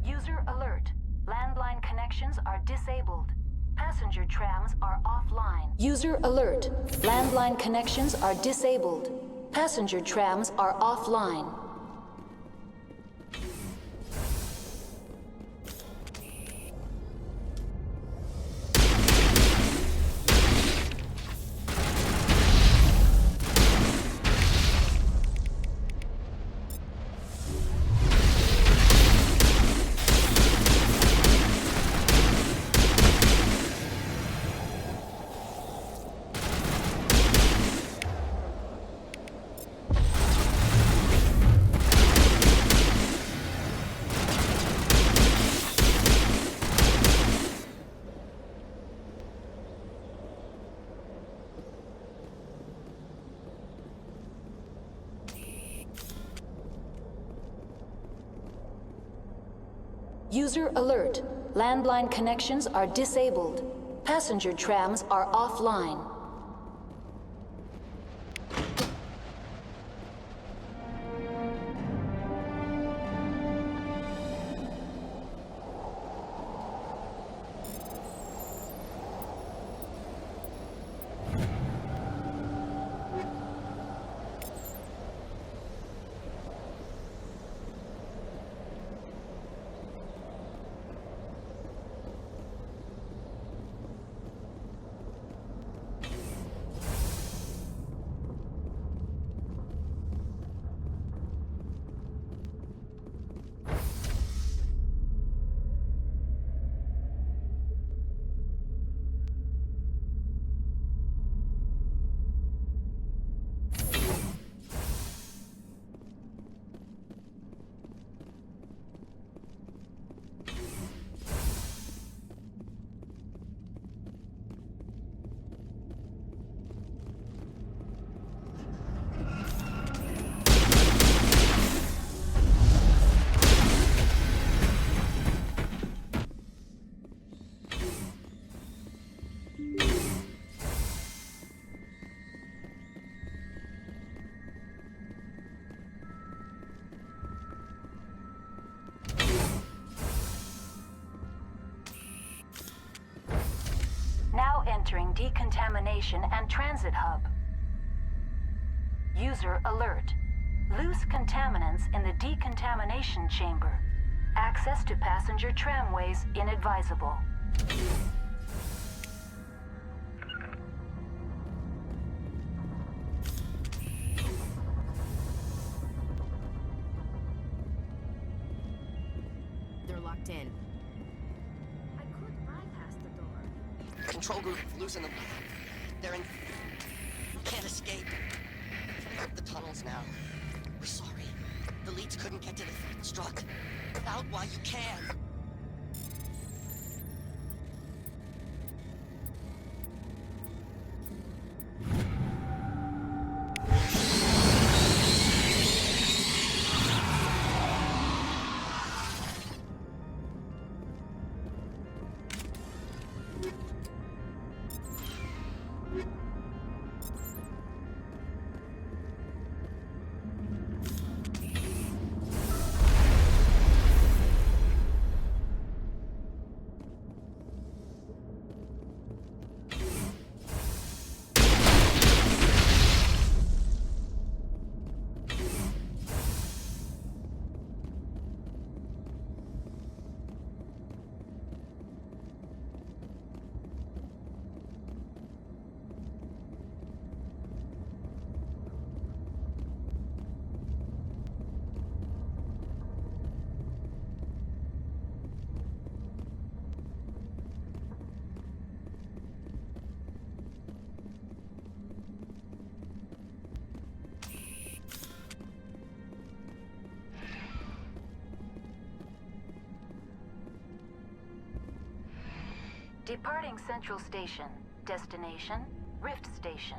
User alert. Landline connections are disabled. Passenger trams are offline. User alert. Landline connections are disabled. Passenger trams are offline. User alert. Landline connections are disabled. Passenger trams are offline. decontamination and transit hub. User alert. Loose contaminants in the decontamination chamber. Access to passenger tramways inadvisable. They're locked in. I could bypass the door. Control group, loosen them. They're in... Can't escape. The tunnels now. We're sorry. The leads couldn't get to the struck. Out while you can. Departing Central Station. Destination, Rift Station.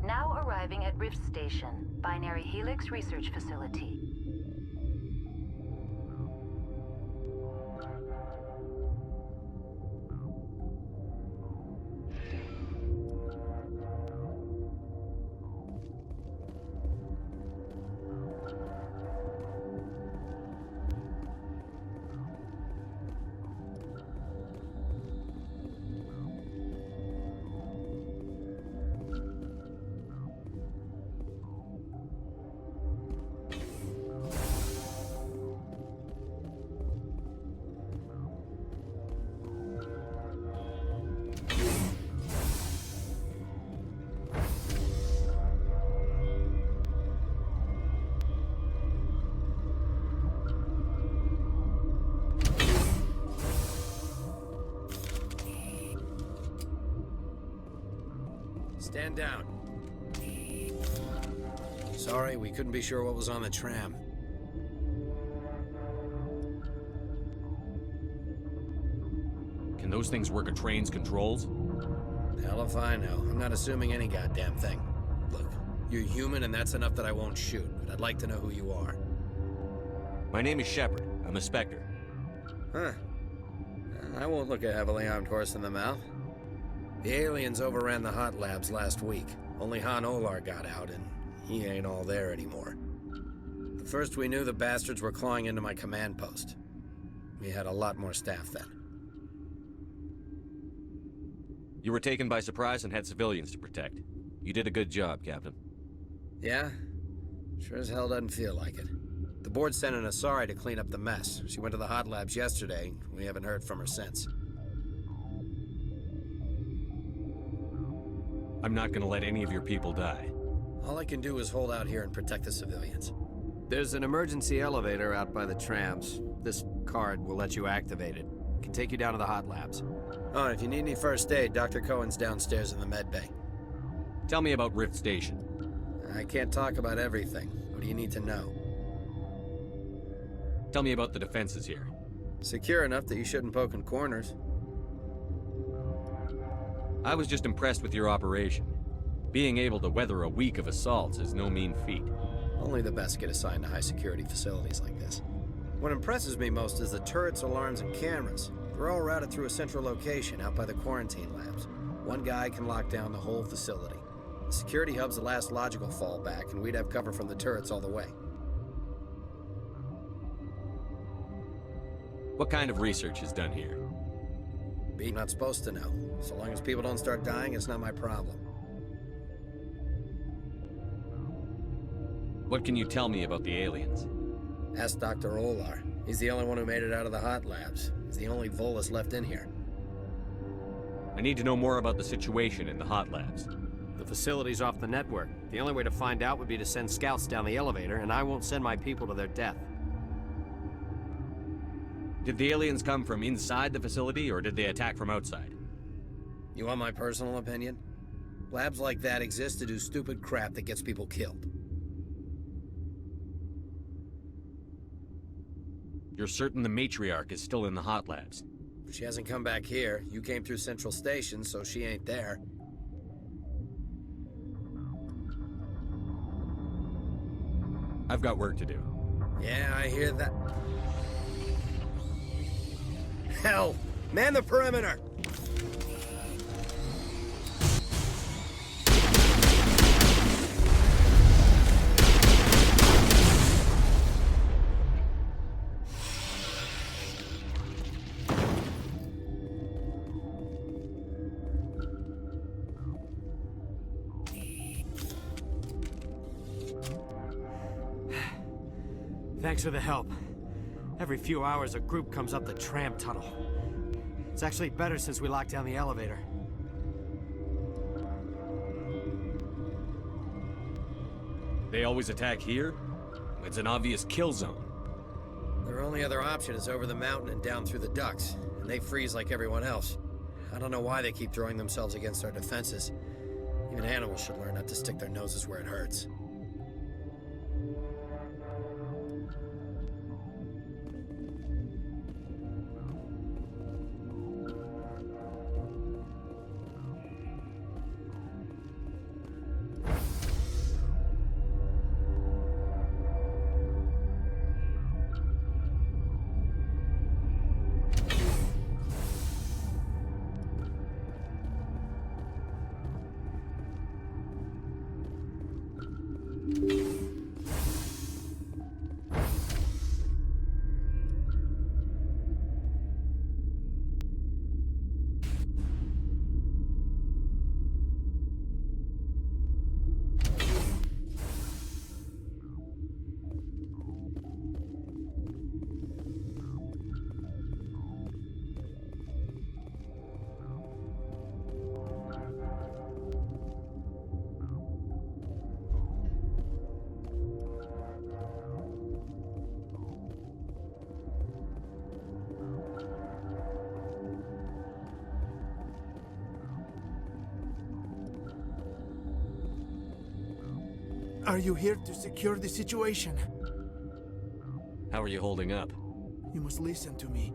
Now arriving at Rift Station, Binary Helix Research Facility. Stand down. Sorry, we couldn't be sure what was on the tram. Can those things work a train's controls? Hell if I know. I'm not assuming any goddamn thing. Look, you're human and that's enough that I won't shoot, but I'd like to know who you are. My name is Shepard. I'm a Spectre. Huh. I won't look a heavily armed horse in the mouth. The aliens overran the hot labs last week. Only Han Olar got out, and he ain't all there anymore. The first we knew, the bastards were clawing into my command post. We had a lot more staff then. You were taken by surprise and had civilians to protect. You did a good job, Captain. Yeah? Sure as hell doesn't feel like it. The board sent an Asari to clean up the mess. She went to the hot labs yesterday. We haven't heard from her since. I'm not gonna let any of your people die. All I can do is hold out here and protect the civilians. There's an emergency elevator out by the trams. This card will let you activate it. Can take you down to the hot labs. Oh, and if you need any first aid, Dr. Cohen's downstairs in the med bay. Tell me about Rift Station. I can't talk about everything. What do you need to know? Tell me about the defenses here. Secure enough that you shouldn't poke in corners. I was just impressed with your operation. Being able to weather a week of assaults is no mean feat. Only the best get assigned to high-security facilities like this. What impresses me most is the turrets, alarms, and cameras. They're all routed through a central location out by the quarantine labs. One guy can lock down the whole facility. The security hub's the last logical fallback, and we'd have cover from the turrets all the way. What kind of research is done here? Be not supposed to know. So long as people don't start dying, it's not my problem. What can you tell me about the aliens? Ask Dr. Olar. He's the only one who made it out of the hot labs. He's the only Volus left in here. I need to know more about the situation in the hot labs. The facility's off the network. The only way to find out would be to send scouts down the elevator, and I won't send my people to their death. Did the aliens come from inside the facility, or did they attack from outside? You want my personal opinion? Labs like that exist to do stupid crap that gets people killed. You're certain the matriarch is still in the hot labs? She hasn't come back here. You came through Central Station, so she ain't there. I've got work to do. Yeah, I hear that. Hell! Man the perimeter! Thanks for the help. Every few hours, a group comes up the tram tunnel. It's actually better since we locked down the elevator. They always attack here? It's an obvious kill zone. Their only other option is over the mountain and down through the ducts, and they freeze like everyone else. I don't know why they keep throwing themselves against our defenses. Even animals should learn not to stick their noses where it hurts. Are you here to secure the situation? How are you holding up? You must listen to me.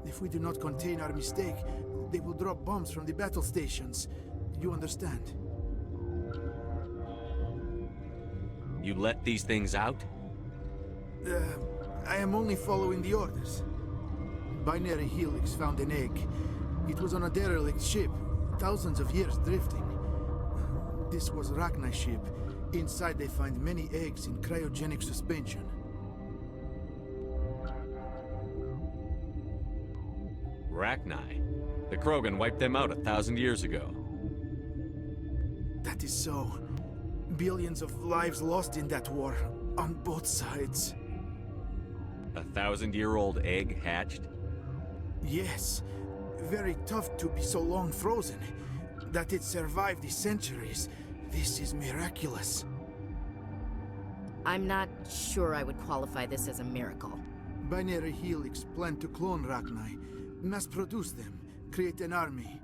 If we do not contain our mistake, they will drop bombs from the battle stations. You understand? You let these things out? I am only following the orders. Binary Helix found an egg. It was on a derelict ship, thousands of years drifting. This was Rachni's ship. Inside they find many eggs in cryogenic suspension. Rachni? The Krogan wiped them out 1,000 years ago. That is so. Billions of lives lost in that war, on both sides. 1,000-year-old egg hatched? Yes. Very tough to be so long frozen. That it survived the centuries. This is miraculous. I'm not sure I would qualify this as a miracle. Binary Helix planned to clone Rachni, mass-produce them, create an army.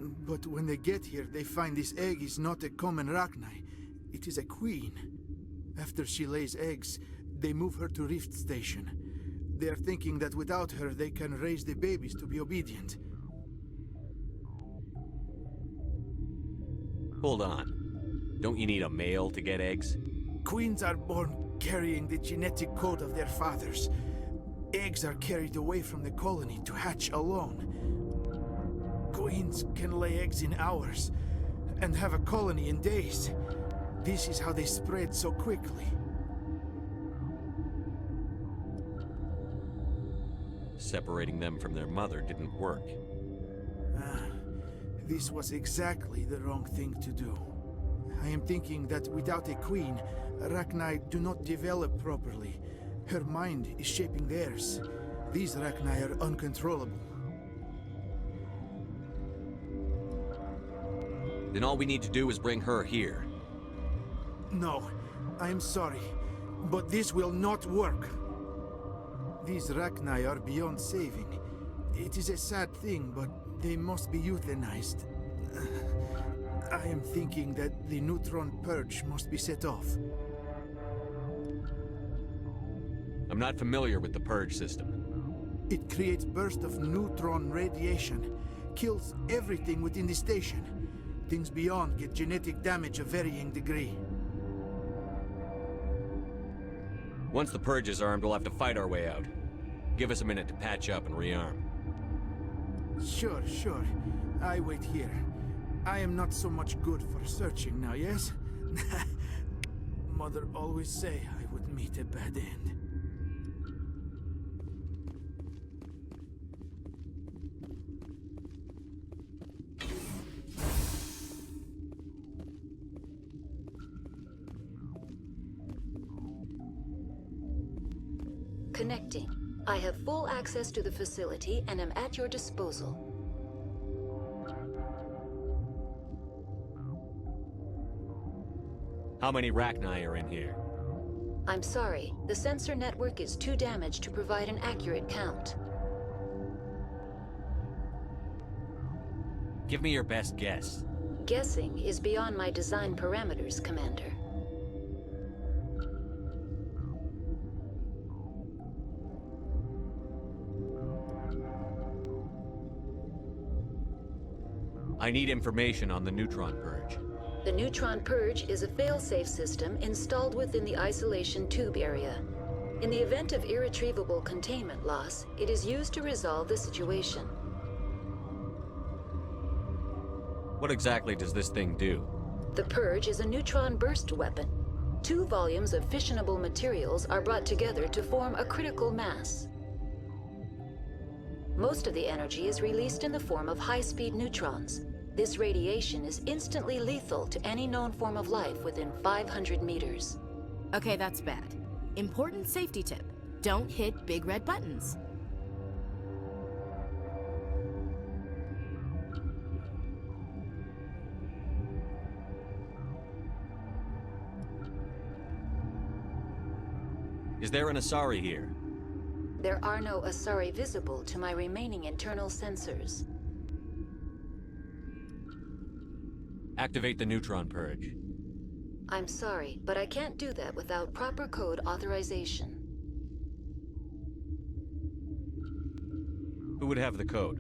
But when they get here, they find this egg is not a common Rachni. It is a queen. After she lays eggs, they move her to Rift Station. They are thinking that without her, they can raise the babies to be obedient. Hold on. Don't you need a male to get eggs? Queens are born carrying the genetic code of their fathers. Eggs are carried away from the colony to hatch alone. Queens can lay eggs in hours. and have a colony in days. This is how they spread so quickly. Separating them from their mother didn't work. This was exactly the wrong thing to do. I am thinking that without a queen, Rachni do not develop properly. Her mind is shaping theirs. These Rachni are uncontrollable. Then all we need to do is bring her here. No, I am sorry, but this will not work. These Rachni are beyond saving. It is a sad thing, but they must be euthanized. I am thinking that the neutron purge must be set off. I'm not familiar with the purge system. It creates bursts of neutron radiation, kills everything within the station. Things beyond get genetic damage of varying degree. Once the purge is armed, we'll have to fight our way out. Give us a minute to patch up and rearm. Sure. I wait here. I am not so much good for searching now, yes? Mother always say I would meet a bad end. Connecting. I have full access to the facility and am at your disposal. How many Rachni are in here? I'm sorry, the sensor network is too damaged to provide an accurate count. Give me your best guess. Guessing is beyond my design parameters, Commander. I need information on the neutron purge. The neutron purge is a fail-safe system installed within the isolation tube area. In the event of irretrievable containment loss, it is used to resolve the situation. What exactly does this thing do? The purge is a neutron burst weapon. 2 volumes of fissionable materials are brought together to form a critical mass. Most of the energy is released in the form of high-speed neutrons. This radiation is instantly lethal to any known form of life within 500 meters. Okay, that's bad. Important safety tip. Don't hit big red buttons. Is there an Asari here? There are no Asari visible to my remaining internal sensors. Activate the neutron purge. I'm sorry, but I can't do that without proper code authorization. Who would have the code?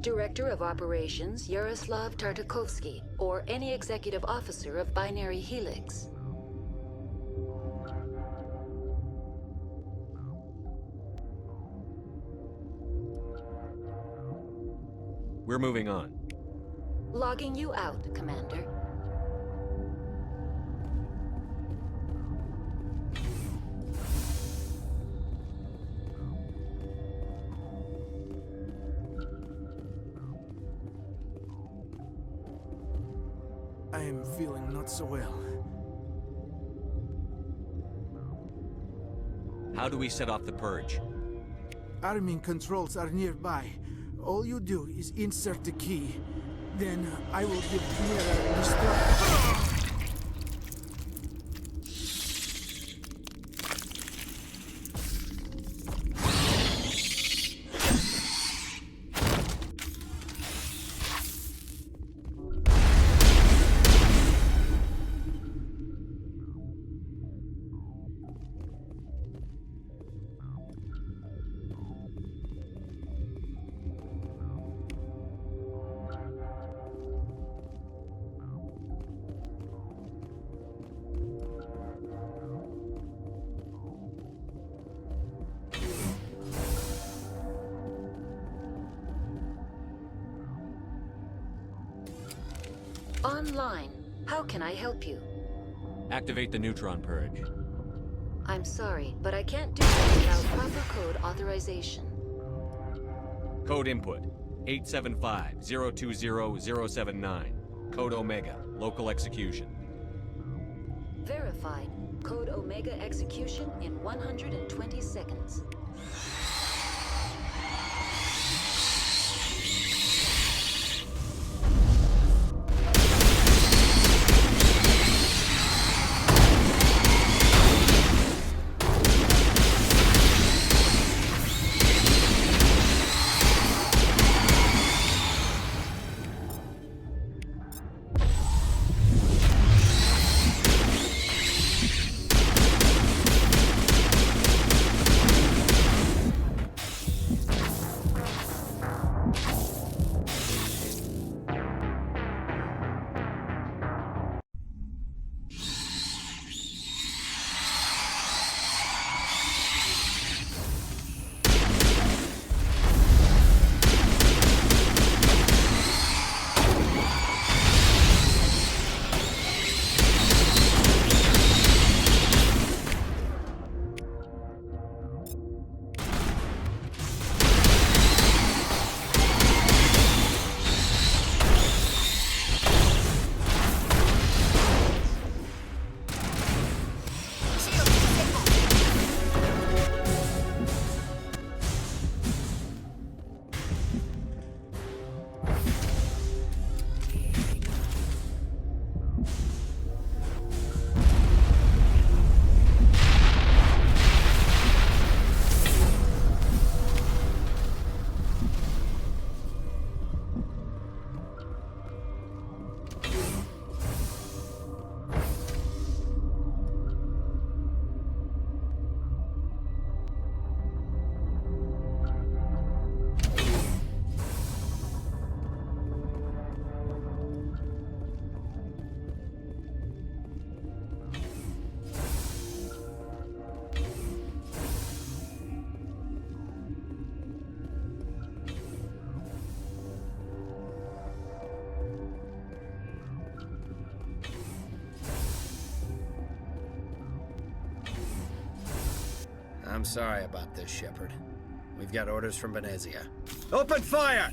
Director of Operations Yaroslav Tartakovsky, or any executive officer of Binary Helix. We're moving on. Logging you out, Commander. I am feeling not so well. How do we set off the purge? Arming controls are nearby. All you do is insert the key. Then I will give Kira the Online. How can I help you? Activate the neutron purge. I'm sorry, but I can't do that without proper code authorization. Code input 875-020-079. Code Omega. Local execution. Verified. Code Omega execution in 120 seconds. I'm sorry about this, Shepard. We've got orders from Venezia. Open fire!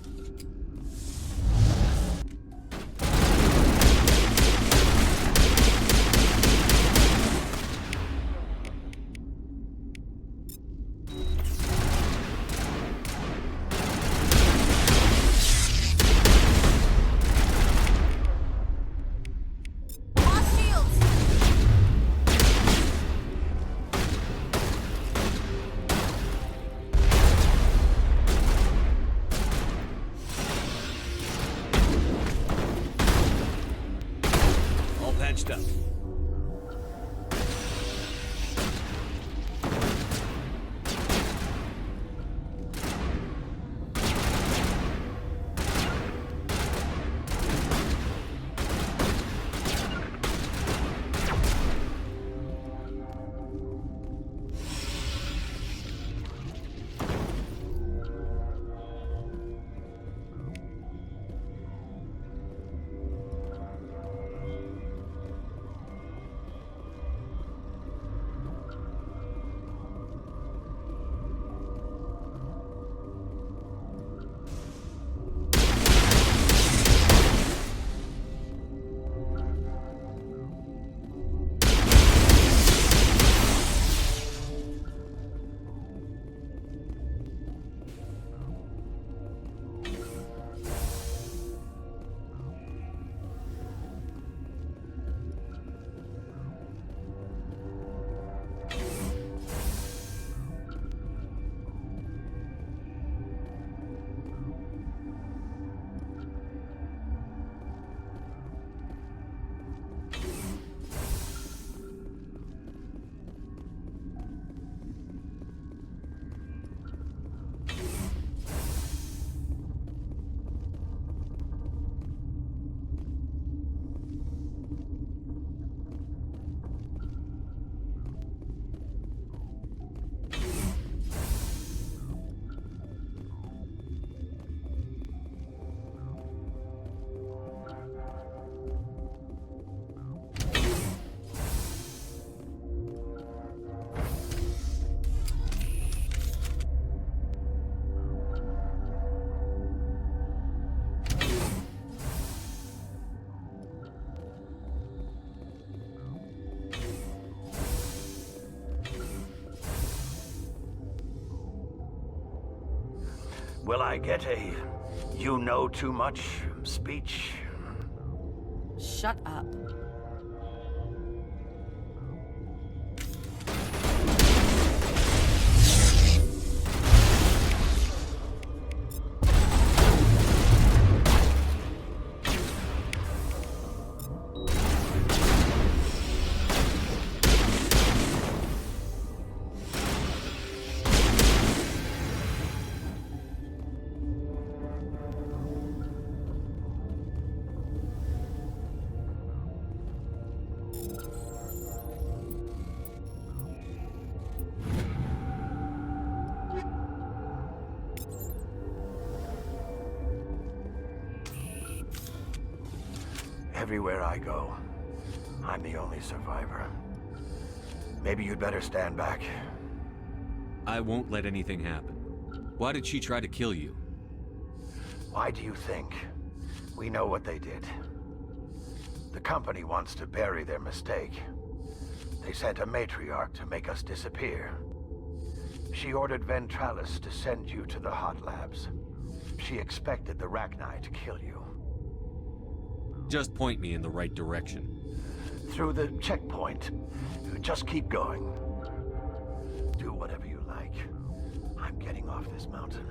Will I get a you know too much speech? Shut up. Everywhere I go, I'm the only survivor. Maybe you'd better stand back. I won't let anything happen. Why did she try to kill you? Why do you think? We know what they did. The company wants to bury their mistake. They sent a matriarch to make us disappear. She ordered Ventralis to send you to the hot labs. She expected the Rachni to kill you. Just point me in the right direction. Through the checkpoint. Just keep going. Do whatever you like. I'm getting off this mountain.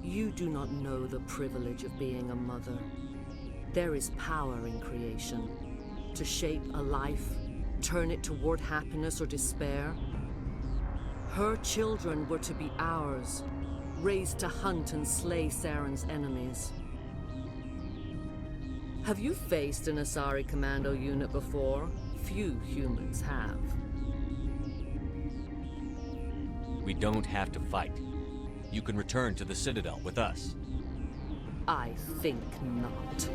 You do not know the privilege of being a mother. There is power in creation. To shape a life, turn it toward happiness or despair. Her children were to be ours, raised to hunt and slay Saren's enemies. Have you faced an Asari commando unit before? Few humans have. We don't have to fight. You can return to the Citadel with us. I think not.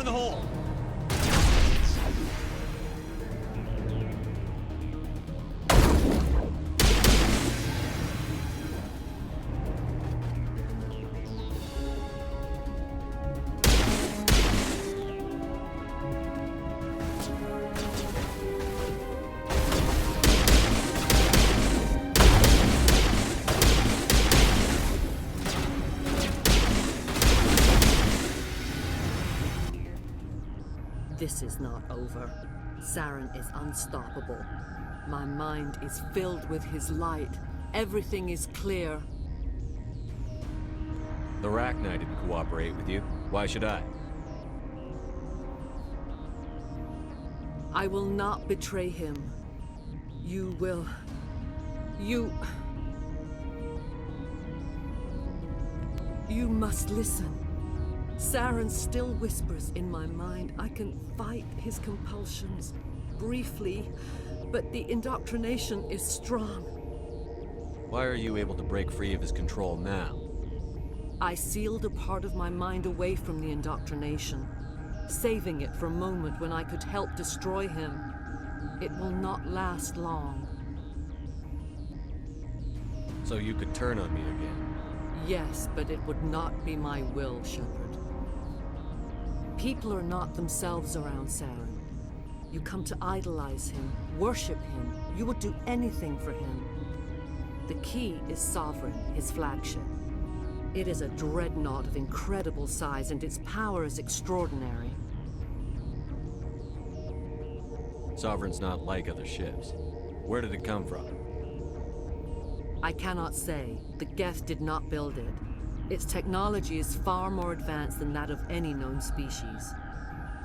in the hole! This is not over. Saren is unstoppable. My mind is filled with his light. Everything is clear. The Rachni didn't cooperate with you. Why should I? I will not betray him. You will... You must listen. Saren still whispers in my mind. I can fight his compulsions briefly, but the indoctrination is strong. Why are you able to break free of his control now? I sealed a part of my mind away from the indoctrination, saving it for a moment when I could help destroy him. It will not last long. So you could turn on me again? Yes, but it would not be my will, Shepard. People are not themselves around Saren. You come to idolize him, worship him. You would do anything for him. The key is Sovereign, his flagship. It is a dreadnought of incredible size, and its power is extraordinary. Sovereign's not like other ships. Where did it come from? I cannot say. The Geth did not build it. Its technology is far more advanced than that of any known species.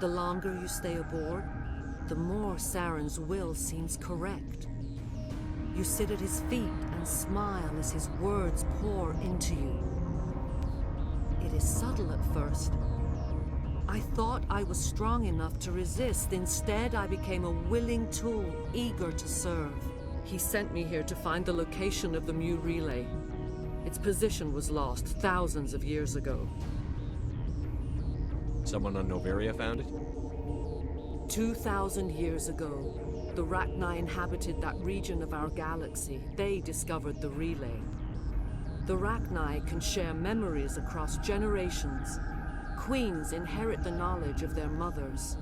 The longer you stay aboard, the more Saren's will seems correct. You sit at his feet and smile as his words pour into you. It is subtle at first. I thought I was strong enough to resist. Instead, I became a willing tool, eager to serve. He sent me here to find the location of the Mu relay. Its position was lost thousands of years ago. Someone on Noveria found it? 2,000 years ago, the Rachni inhabited that region of our galaxy. They discovered the relay. The Rachni can share memories across generations. Queens inherit the knowledge of their mothers.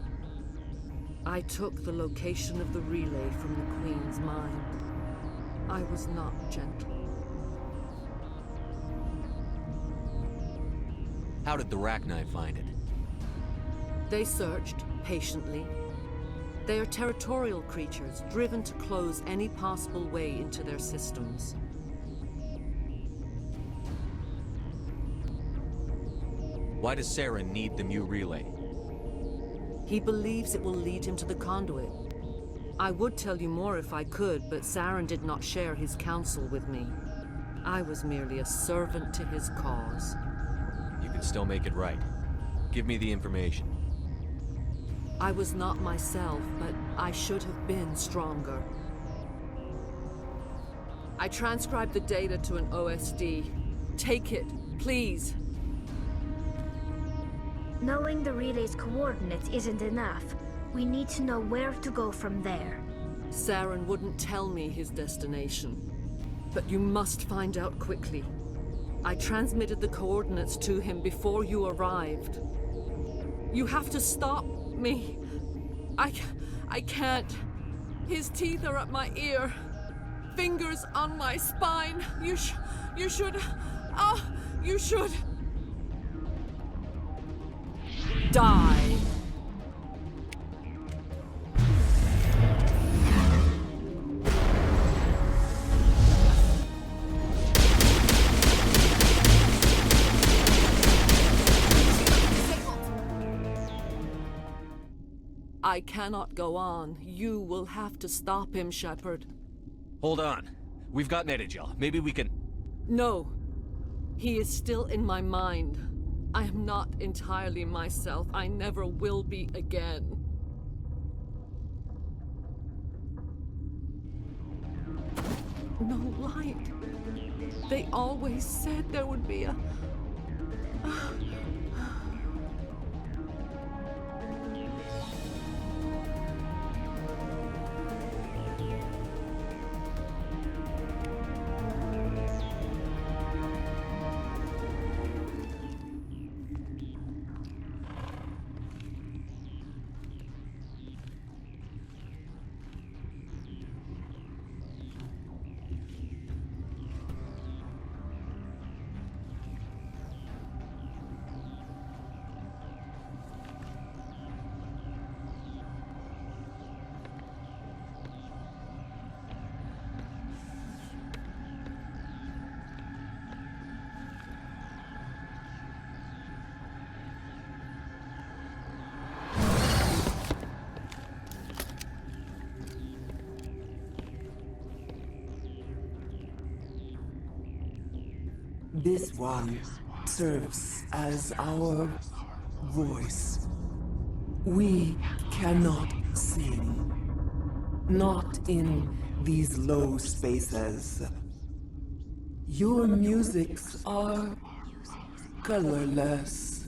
I took the location of the relay from the Queen's mind. I was not gentle. How did the Rachni find it? They searched, patiently. They are territorial creatures, driven to close any possible way into their systems. Why does Saren need the Mu relay? He believes it will lead him to the conduit. I would tell you more if I could, but Saren did not share his counsel with me. I was merely a servant to his cause. You can still make it right. Give me the information. I was not myself, but I should have been stronger. I transcribed the data to an OSD. Take it, please. Knowing the relay's coordinates isn't enough. We need to know where to go from there. Saren wouldn't tell me his destination. But you must find out quickly. I transmitted the coordinates to him before you arrived. You have to stop me. I can't. His teeth are up my ear. Fingers on my spine. You should... you should... die. I cannot go on. You will have to stop him, Shepard. Hold on. We've got Netagel. Maybe we can... No. He is still in my mind. I am not entirely myself. I never will be again. No light. They always said there would be a... This one serves as our voice. We cannot sing. Not in these low spaces. Your musics are colorless.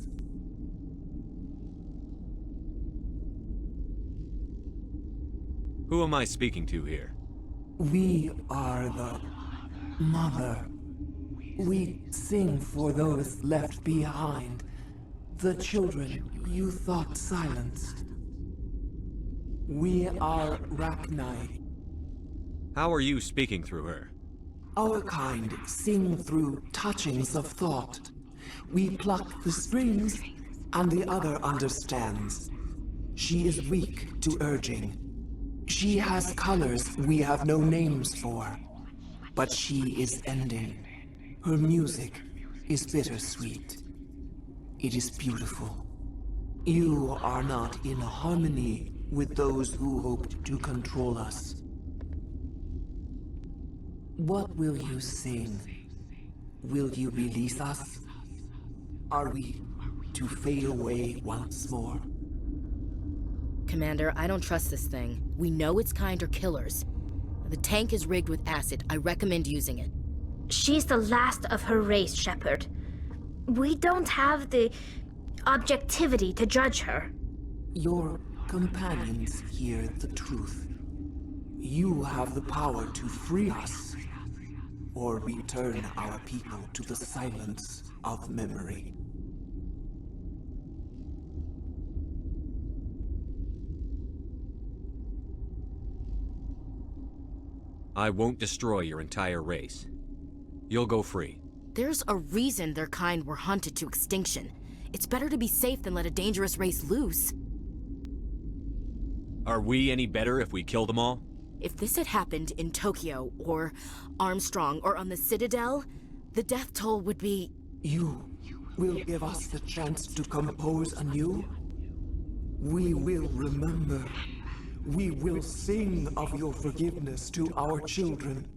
Who am I speaking to here? We are the mother. We sing for those left behind. The children you thought silenced. We are Rachni. How are you speaking through her? Our kind sing through touchings of thought. We pluck the strings, and the other understands. She is weak to urging. She has colors we have no names for. But she is ending. Her music is bittersweet. It is beautiful. You are not in harmony with those who hoped to control us. What will you sing? Will you release us? Are we to fade away once more? Commander, I don't trust this thing. We know its kind are killers. The tank is rigged with acid. I recommend using it. She's the last of her race, Shepard. We don't have the objectivity to judge her. Your companions hear the truth. You have the power to free us, or return our people to the silence of memory. I won't destroy your entire race. You'll go free. There's a reason their kind were hunted to extinction. It's better to be safe than let a dangerous race loose. Are we any better if we kill them all? If this had happened in Tokyo, or Armstrong, or on the Citadel, the death toll would be... You will give us the chance to compose anew? We will remember. We will sing of your forgiveness to our children.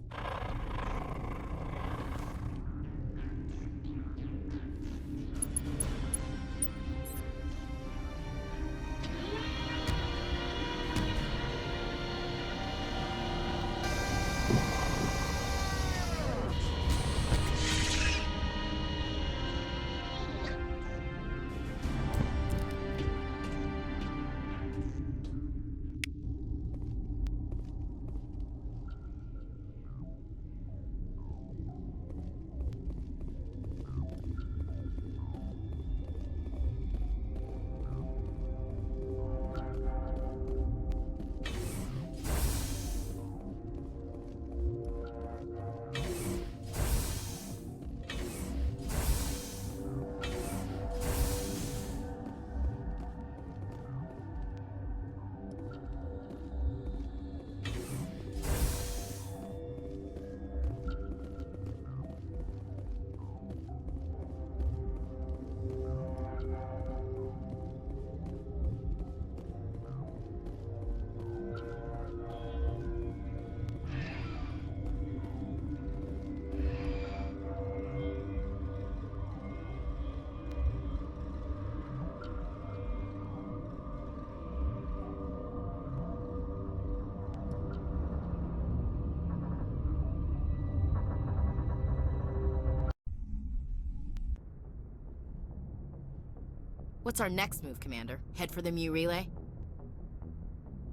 What's our next move, Commander? Head for the Mu Relay?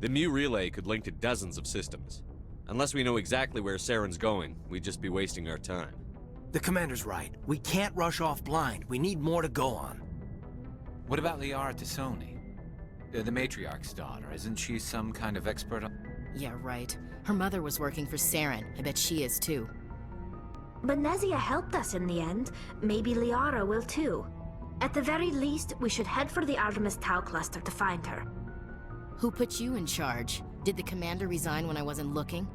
The Mu Relay could link to dozens of systems. Unless we know exactly where Saren's going, we'd just be wasting our time. The Commander's right. We can't rush off blind. We need more to go on. What about Liara Tassoni? The Matriarch's daughter. Isn't she some kind of expert on... Yeah, right. Her mother was working for Saren. I bet she is too. Benezia helped us in the end. Maybe Liara will too. At the very least, we should head for the Artemis Tau cluster to find her. Who put you in charge? Did the Commander resign when I wasn't looking?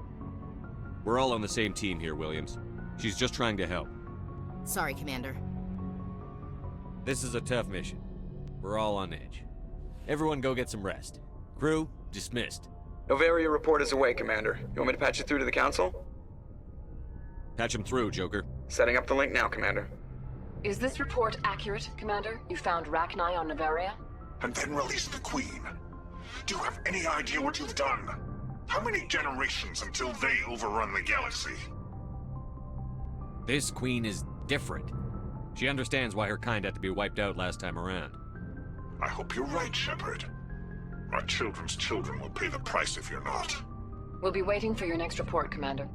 We're all on the same team here, Williams. She's just trying to help. Sorry, Commander. This is a tough mission. We're all on edge. Everyone go get some rest. Crew, dismissed. Noveria report is away, Commander. You want me to patch you through to the Council? Patch him through, Joker. Setting up the link now, Commander. Is this report accurate, Commander? You found Rachni on Noveria? And then released the Queen. Do you have any idea what you've done? How many generations until they overrun the galaxy? This queen is different. She understands why her kind had to be wiped out last time around. I hope you're right, Shepard. Our children's children will pay the price if you're not. We'll be waiting for your next report, Commander.